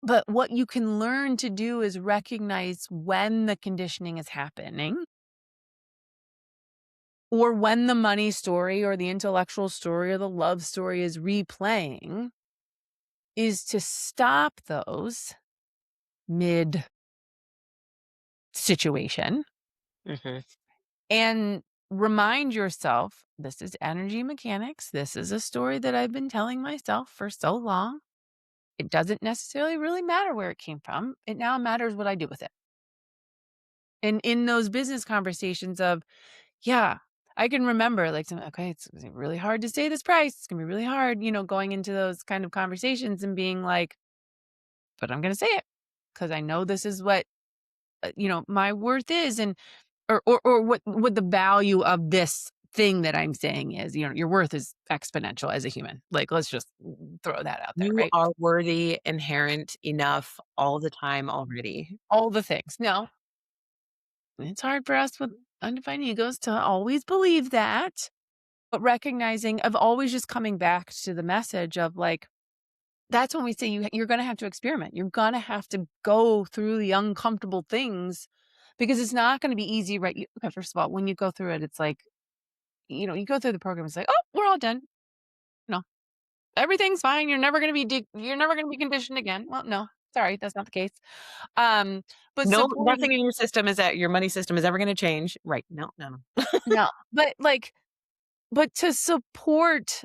But what you can learn to do is recognize when the conditioning is happening, or when the money story or the intellectual story or the love story is replaying, is to stop those mid situation Hmm. and remind yourself, this is energy mechanics. This is a story that I've been telling myself for so long. It doesn't necessarily really matter where it came from. It now matters what I do with it. And in those business conversations of, yeah, I can remember, like, okay, it's really hard to say this price. It's gonna be really hard, going into those kind of conversations and being like, but I'm gonna say it because I know this is what my worth is, and or what the value of this thing that I'm saying is. Your worth is exponential as a human. Like, let's just throw that out there, You right? are worthy, inherent, enough all the time already. All the things. No, it's hard for us with undefined egos to always believe that, but recognizing, of always just coming back to the message of, like, that's when we say you're going to have to experiment. You're going to have to go through the uncomfortable things because it's not going to be easy, right? Okay, first of all, when you go through it, it's like, you go through the program, it's like, oh, we're all done. No, everything's fine. You're never going to be conditioned again. Well, no, sorry, that's not the case. Um, but No, supporting, nothing in your system is that your money system is ever going to change. Right. No, no, no. no, but like, but to support.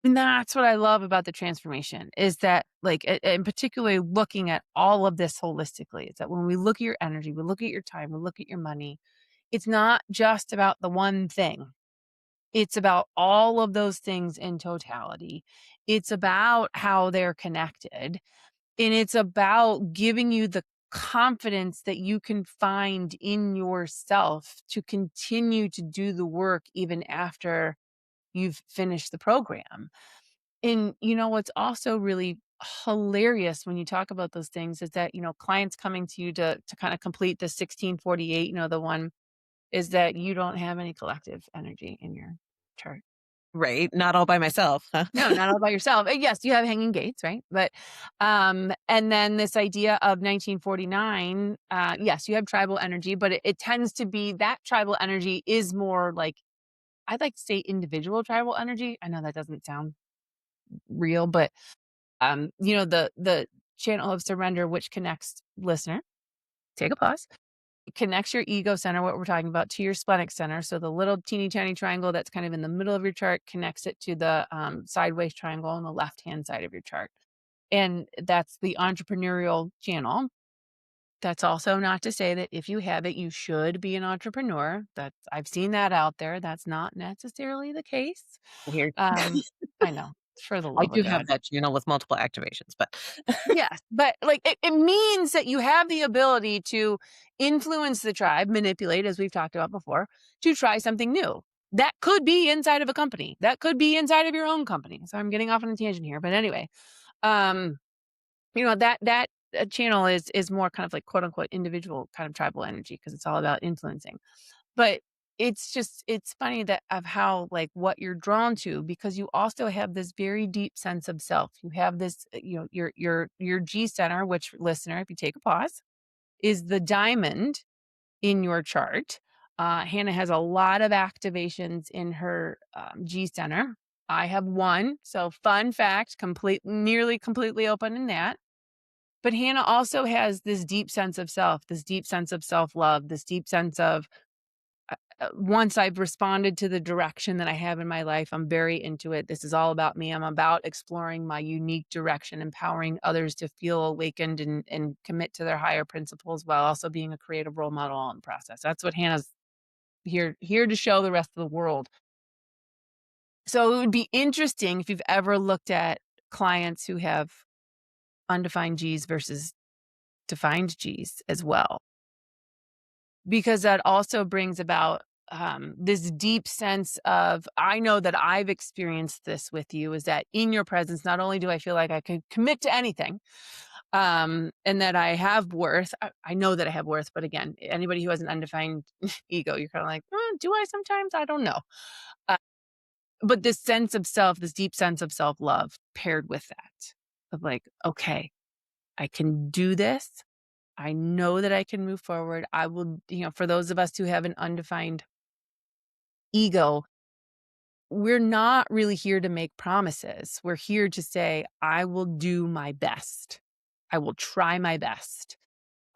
And that's what I love about the transformation, is that, like, and particularly looking at all of this holistically, is that when we look at your energy, we look at your time, we look at your money, it's not just about the one thing. It's about all of those things in totality. It's about how they're connected. And it's about giving you the confidence that you can find in yourself to continue to do the work even after you've finished the program. And what's also really hilarious when you talk about those things is that, clients coming to you to kind of complete the 1648, the one is that you don't have any collective energy in your chart. Right. Not all by myself. Huh? No, not all by yourself. Yes, you have hanging gates, right? But and then this idea of 1949, yes, you have tribal energy, but it tends to be that tribal energy is more like, I'd like to say, individual tribal energy. I know that doesn't sound real, but the channel of surrender, which connects, listener, take a pause, connects your ego center, what we're talking about, to your splenic center. So the little teeny tiny triangle that's kind of in the middle of your chart connects it to the sideways triangle on the left hand side of your chart. And that's the entrepreneurial channel. That's also not to say that if you have it, you should be an entrepreneur. That I've seen that out there. That's not necessarily the case. Here. Um, I know, for the I love of do have God. that channel with multiple activations, but Yes, but, like, it means that you have the ability to influence the tribe, manipulate, as we've talked about before, to try something new. That could be inside of a company. That could be inside of your own company. So I'm getting off on a tangent here, but anyway, um, that channel is more kind of like, quote unquote, individual kind of tribal energy, because it's all about influencing. But it's funny that of how, like, what you're drawn to, because you also have this very deep sense of self. You have this, your G center, which, listener, if you take a pause, is the diamond in your chart. Hannah has a lot of activations in her G center. I have one. So fun fact, nearly completely open in that. But Hannah also has this deep sense of self, this deep sense of self-love, this deep sense of once I've responded to the direction that I have in my life, I'm very into it. This is all about me. I'm about exploring my unique direction, empowering others to feel awakened and commit to their higher principles while also being a creative role model all in the process. That's what Hannah's here to show the rest of the world. So it would be interesting if you've ever looked at clients who have undefined G's versus defined G's as well, because that also brings about this deep sense of, I know that I've experienced this with you, is that in your presence, not only do I feel like I can commit to anything, and that I have worth. I know that I have worth, but again, anybody who has an undefined ego, you're kind of like, do I sometimes? I don't know. Uh, but this sense of self, this deep sense of self love paired with that, of like, okay, I can do this. I know that I can move forward. I will, for those of us who have an undefined ego, we're not really here to make promises. We're here to say, I will do my best. I will try my best.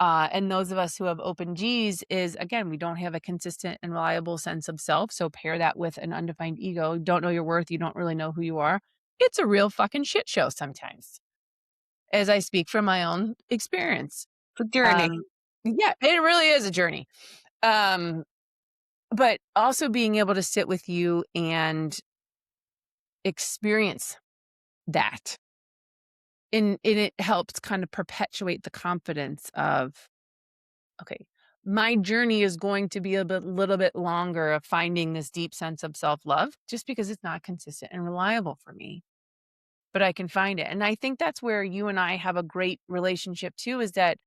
And those of us who have open G's is, again, we don't have a consistent and reliable sense of self. So pair that with an undefined ego. Don't know your worth. You don't really know who you are. It's a real fucking shit show sometimes, as I speak from my own experience. It's a journey. Yeah, it really is a journey. But also being able to sit with you and experience that. And it helps kind of perpetuate the confidence of, okay, my journey is going to be little bit longer of finding this deep sense of self-love just because it's not consistent and reliable for me. But I can find it. And I think that's where you and I have a great relationship too, is that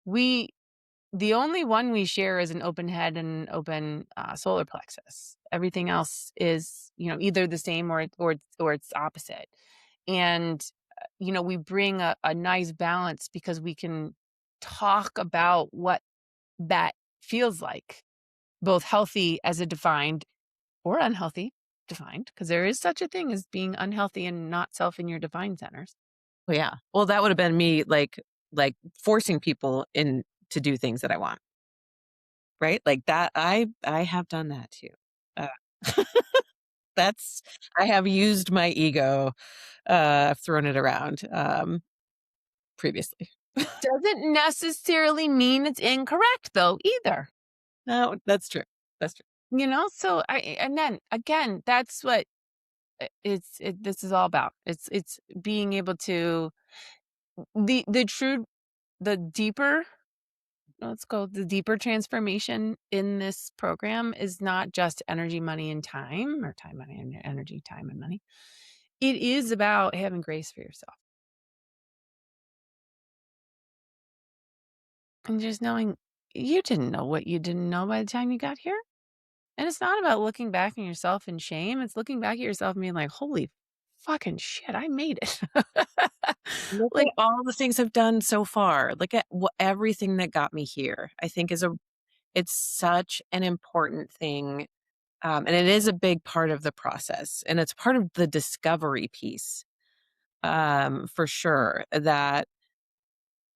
the only one we share is an open head and an open solar plexus. Everything else is, either the same or it's opposite. And we bring a nice balance because we can talk about what that feels like, both healthy as a defined or unhealthy defined, because there is such a thing as being unhealthy and not self in your defined centers. Well, yeah. Well, that would have been me like forcing people in to do things that I want. Right? Like that I have done that too. Uh, that's I have used my ego, I've thrown it around previously. Doesn't necessarily mean it's incorrect though either. No, that's true. That's true. So and then again, that's what this is all about. It's being able to the deeper, let's go, the deeper transformation in this program is not just energy, money, and time, or time, money, and energy, time, and money. It is about having grace for yourself and just knowing you didn't know what you didn't know by the time you got here. And it's not about looking back at yourself in shame. It's looking back at yourself and being like, holy fucking shit, I made it. Look Like, at all the things I've done so far. Look at everything that got me here. I think it's such an important thing. And it is a big part of the process. And it's part of the discovery piece, for sure. That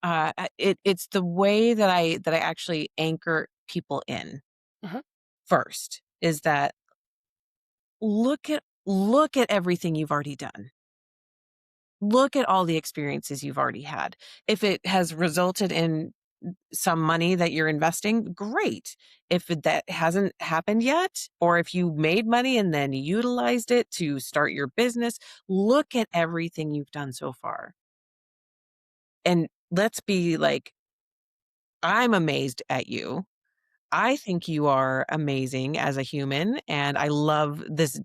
it's the way that I actually anchor people in uh first, is that look at everything you've already done. Look at all the experiences you've already had. If it has resulted in some money that you're investing, great. If that hasn't happened yet, or if you made money and then utilized it to start your business, look at everything you've done so far. And let's be like, I'm amazed at you. I think you are amazing as a human. And I love this,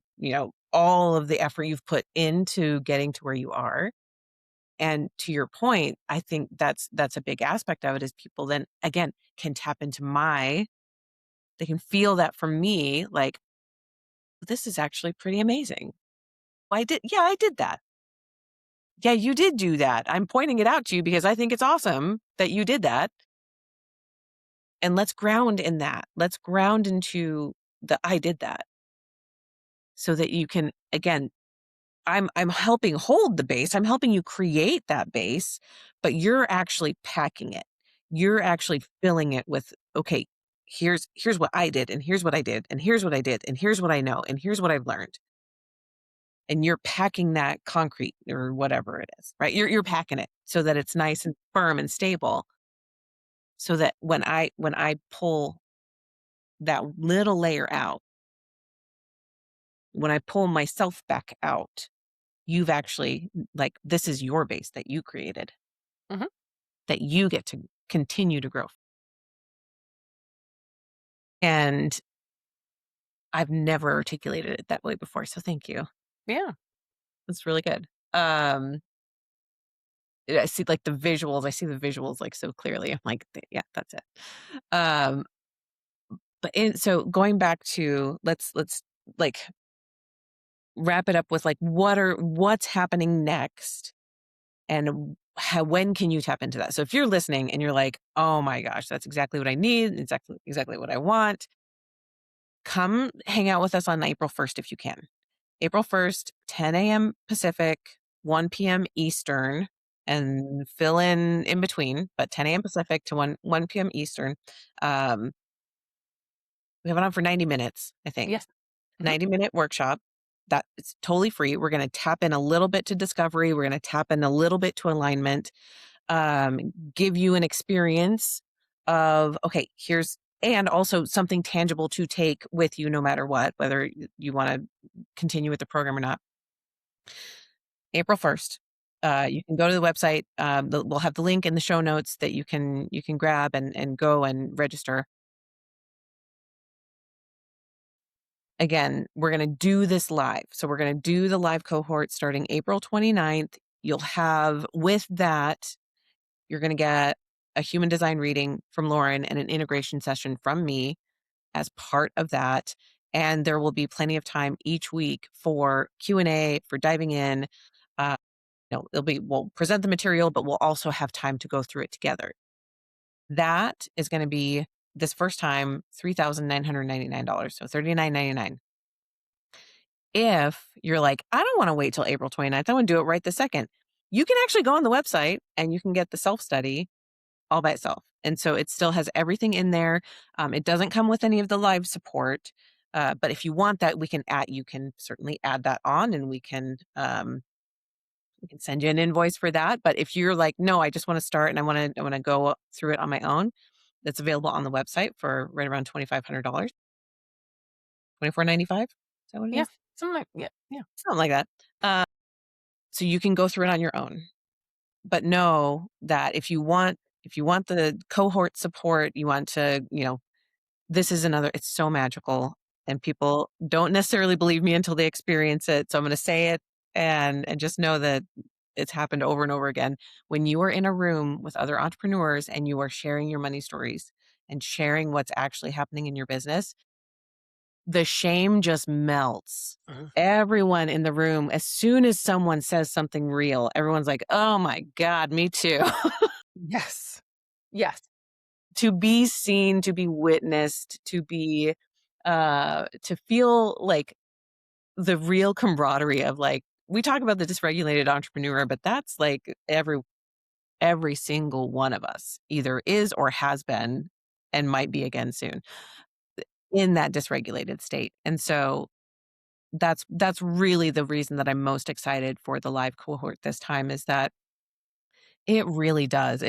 all of the effort you've put into getting to where you are. And to your point, I think that's a big aspect of it, is people then again can tap into they can feel that from me, like, this is actually pretty amazing. I did that. Yeah, you did do that. I'm pointing it out to you because I think it's awesome that you did that. And let's ground in that. Let's ground into the I did that, so that you can, again, I'm helping hold the base. I'm helping you create that base, but you're actually packing it. You're actually filling it with, okay, here's what I did, and here's what I did, and here's what I did, and here's what I know, and here's what I've learned. And you're packing that concrete or whatever it is, right? You're packing it so that it's nice and firm and stable, so that when I pull that little layer out, when I pull myself back out, you've actually, like, this is your base that you created, Mhm. that you get to continue to grow. And I've never articulated it that way before, so thank you. Yeah. That's really good. Um, I see, like, I see the visuals, like, so clearly. I'm like, Yeah, that's it." Um, so going back to, let's, like, wrap it up with, like, what's happening next, and how when can you tap into that? So if you're listening and you're like, "Oh my gosh, that's exactly what I need, exactly what I want," come hang out with us on April 1st if you can. April 1st, 10 a.m. Pacific, 1 p.m. Eastern, and fill in between, but 10 a.m. Pacific to 1 p.m. Eastern. Um, we have it on for 90 minutes, I think. Yes. Mhm. 90-minute workshop. That it's totally free. We're going to tap in a little bit to discovery. We're going to tap in a little bit to alignment, give you an experience of, okay, and also something tangible to take with you no matter what, whether you want to continue with the program or not. April 1st. You can go to the website. We'll have the link in the show notes that you can grab and go and register. Again, we're going to do this live. So we're going to do the live cohort starting April 29th. You'll have, with that, you're going to get a human design reading from Lauren and an integration session from me as part of that. And there will be plenty of time each week for Q&A, for diving in. We'll present the material, but we'll also have time to go through it together. That is going to be, this first time, $3,999. So $39.99. If you're like, I don't want to wait till April 29th, I want to do it right this second, you can actually go on the website and you can get the self-study all by itself. And so it still has everything in there. It doesn't come with any of the live support. But if you want that, you can certainly add that on, and we can send you an invoice for that. But if you're like, no, I just want to start and I want to go through it on my own, that's available on the website for right around $2,500, 24.95. Is that what it Yeah. is? Something like yeah. Yeah. Something like that. Uh, so you can go through it on your own. But know that if you want the cohort support, you want to, this is another, it's so magical, and people don't necessarily believe me until they experience it. So I'm going to say it, and just know that it's happened over and over again. When you are in a room with other entrepreneurs and you are sharing your money stories and sharing what's actually happening in your business, the shame just melts. Mhm. Everyone in the room, as soon as someone says something real, everyone's like, "Oh my God, me too." Yes. Yes. To be seen, to be witnessed, to feel like the real camaraderie of, like, we talk about the dysregulated entrepreneur, but that's like every single one of us either is or has been and might be again soon in that dysregulated state. And so that's really the reason that I'm most excited for the live cohort this time, is that it really does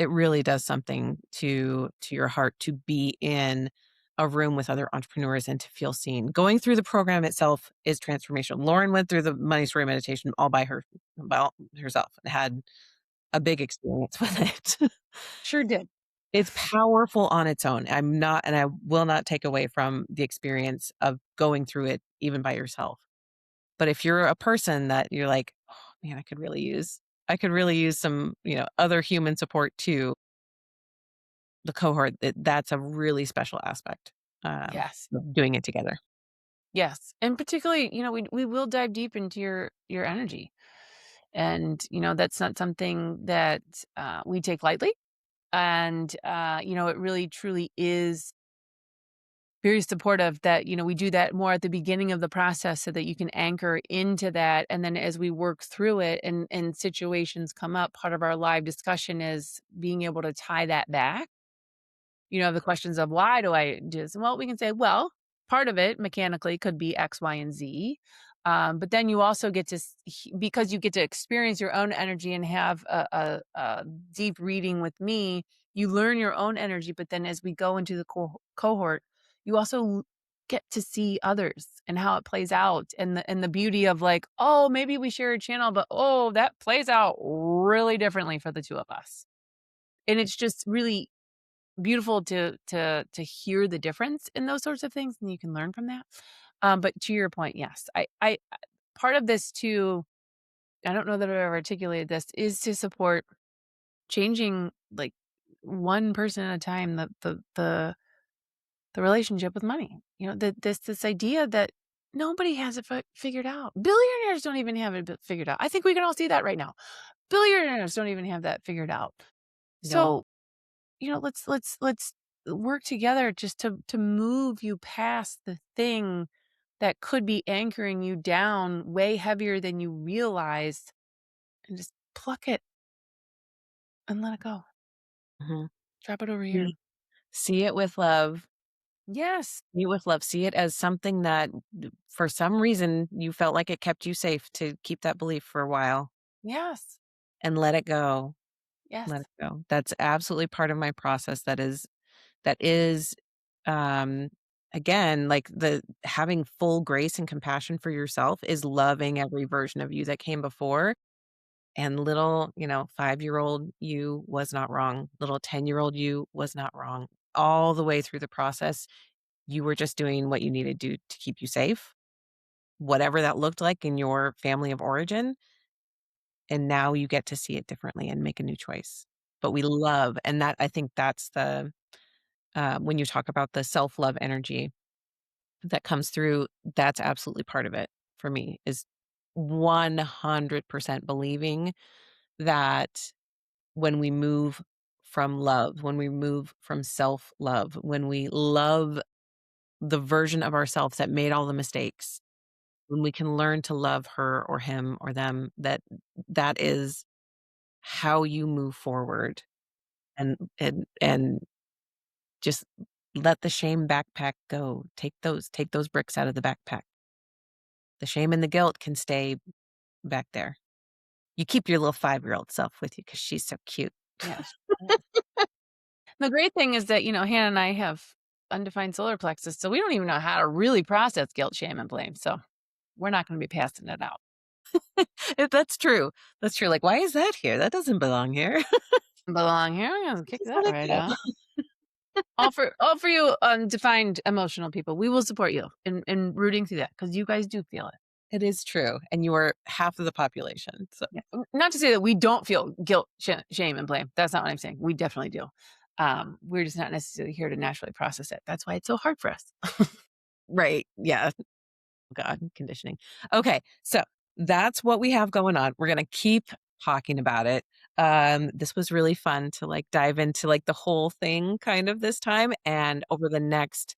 something to your heart to be in a room with other entrepreneurs and to feel seen. Going through the program itself is transformational. Lauren went through the money story meditation all by herself and had a big experience with it. Sure did. It's powerful on its own. I will not take away from the experience of going through it even by yourself. But if you're a person that you're like, "Oh, man, I could really use some, other human support too," the cohort, that's a really special aspect, Yes. of doing it together. Yes. And particularly, we will dive deep into your energy. And, that's not something that we take lightly. And it really truly is very supportive that, we do that more at the beginning of the process so that you can anchor into that. And then as we work through it and situations come up, part of our live discussion is being able to tie that back, the questions of why do I do this? Well, we can say, well, part of it mechanically could be X, Y, and Z. But then you also get to, because you get to experience your own energy and have a deep reading with me, you learn your own energy. But then as we go into the cohort, you also get to see others and how it plays out, and the beauty of like, oh, maybe we share a channel, but oh, that plays out really differently for the two of us. And it's just really beautiful to hear the difference in those sorts of things, and you can learn from that. But to your point, yes, I part of this too, I don't know that I've ever articulated this, is to support changing, like, one person at a time, the relationship with money. This idea that nobody has it figured out. Billionaires don't even have it figured out. I think we can all see that right now. Billionaires don't even have that figured out. Nope. So, let's work together just to move you past the thing that could be anchoring you down way heavier than you realized, and just pluck it and let it go. Mhm. Drop it over here. See see it with love. Yes. See it with love. See it as something that for some reason you felt like it kept you safe to keep that belief for a while Yes. and let it go. Yes. Let it go. That's absolutely part of my process. That is um again, like the having full grace and compassion for yourself is loving every version of you that came before. And little, 5-year-old you was not wrong. Little 10-year-old you was not wrong. All the way through the process, you were just doing what you needed to do to keep you safe, whatever that looked like in your family of origin. And now you get to see it differently and make a new choice. But we love, and that I think that's when you talk about the self love energy that comes through, that's absolutely part of it for me is 100% believing that when we move from love, when we move from self love, when we love the version of ourselves that made all the mistakes, when we can learn to love her or him or them, that is how you move forward and just let the shame backpack go. Take those bricks out of the backpack. The shame and the guilt can stay back there. You keep your little 5-year-old self with you because she's so cute. Yes. Yes. The great thing is that, Hannah and I have undefined solar plexus, so we don't even know how to really process guilt, shame, and blame. So we're not going to be passing it out. That's true. That's true. Like, why is that here? That doesn't belong here. Belong here. I'm going to kick Just that let it right go. out. All for you undefined emotional people. We will support you in rooting through that because you guys do feel it. It is true, and you are half of the population, so Yeah. Not to say that we don't feel guilt, shame, and blame. That's not what I'm saying. We definitely do. We're just not necessarily here to naturally process it. That's why it's so hard for us. right, yeah. God, conditioning. Okay, so that's what we have going on. We're gonna keep talking about it. This was really fun to, like, dive into, like, the whole thing kind of this time, and over the next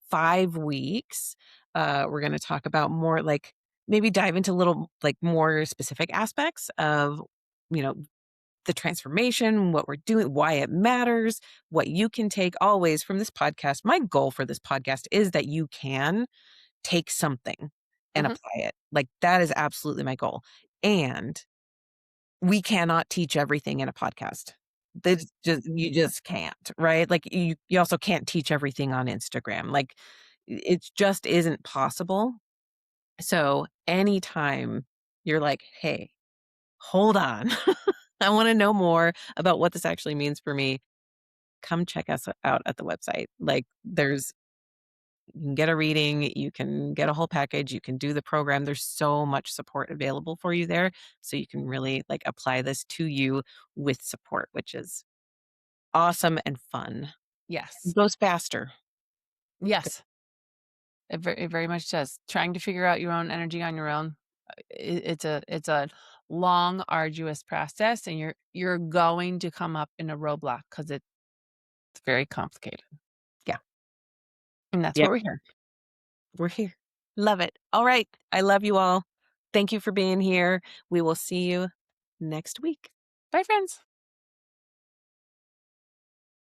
5 weeks, we're gonna talk about more, like, maybe dive into little, like, more specific aspects of, you know, the transformation, what we're doing, why it matters, what you can take always from this podcast. My goal for this podcast is that you can take something and Mhm. apply it. Like, that is absolutely my goal. And we cannot teach everything in a podcast. That's just you just can't, right? Like, you also can't teach everything on Instagram. Like, it just isn't possible. So, anytime you're like, "Hey, hold on. I wanna know more about what this actually means for me," come check us out at the website. Like, there's you can get a reading, you can get a whole package, you can do the program. There's so much support available for you there. So you can really like apply this to you with support, which is awesome and fun. Yes. It goes faster. Yes. It very much does. Trying to figure out your own energy on your own, it's a long, arduous process, and you're going to come up in a roadblock because it's very complicated, Yeah. and that's what Yep. we're here. We're here. Love it. All right. I love you all. Thank you for being here. We will see you next week. Bye, friends.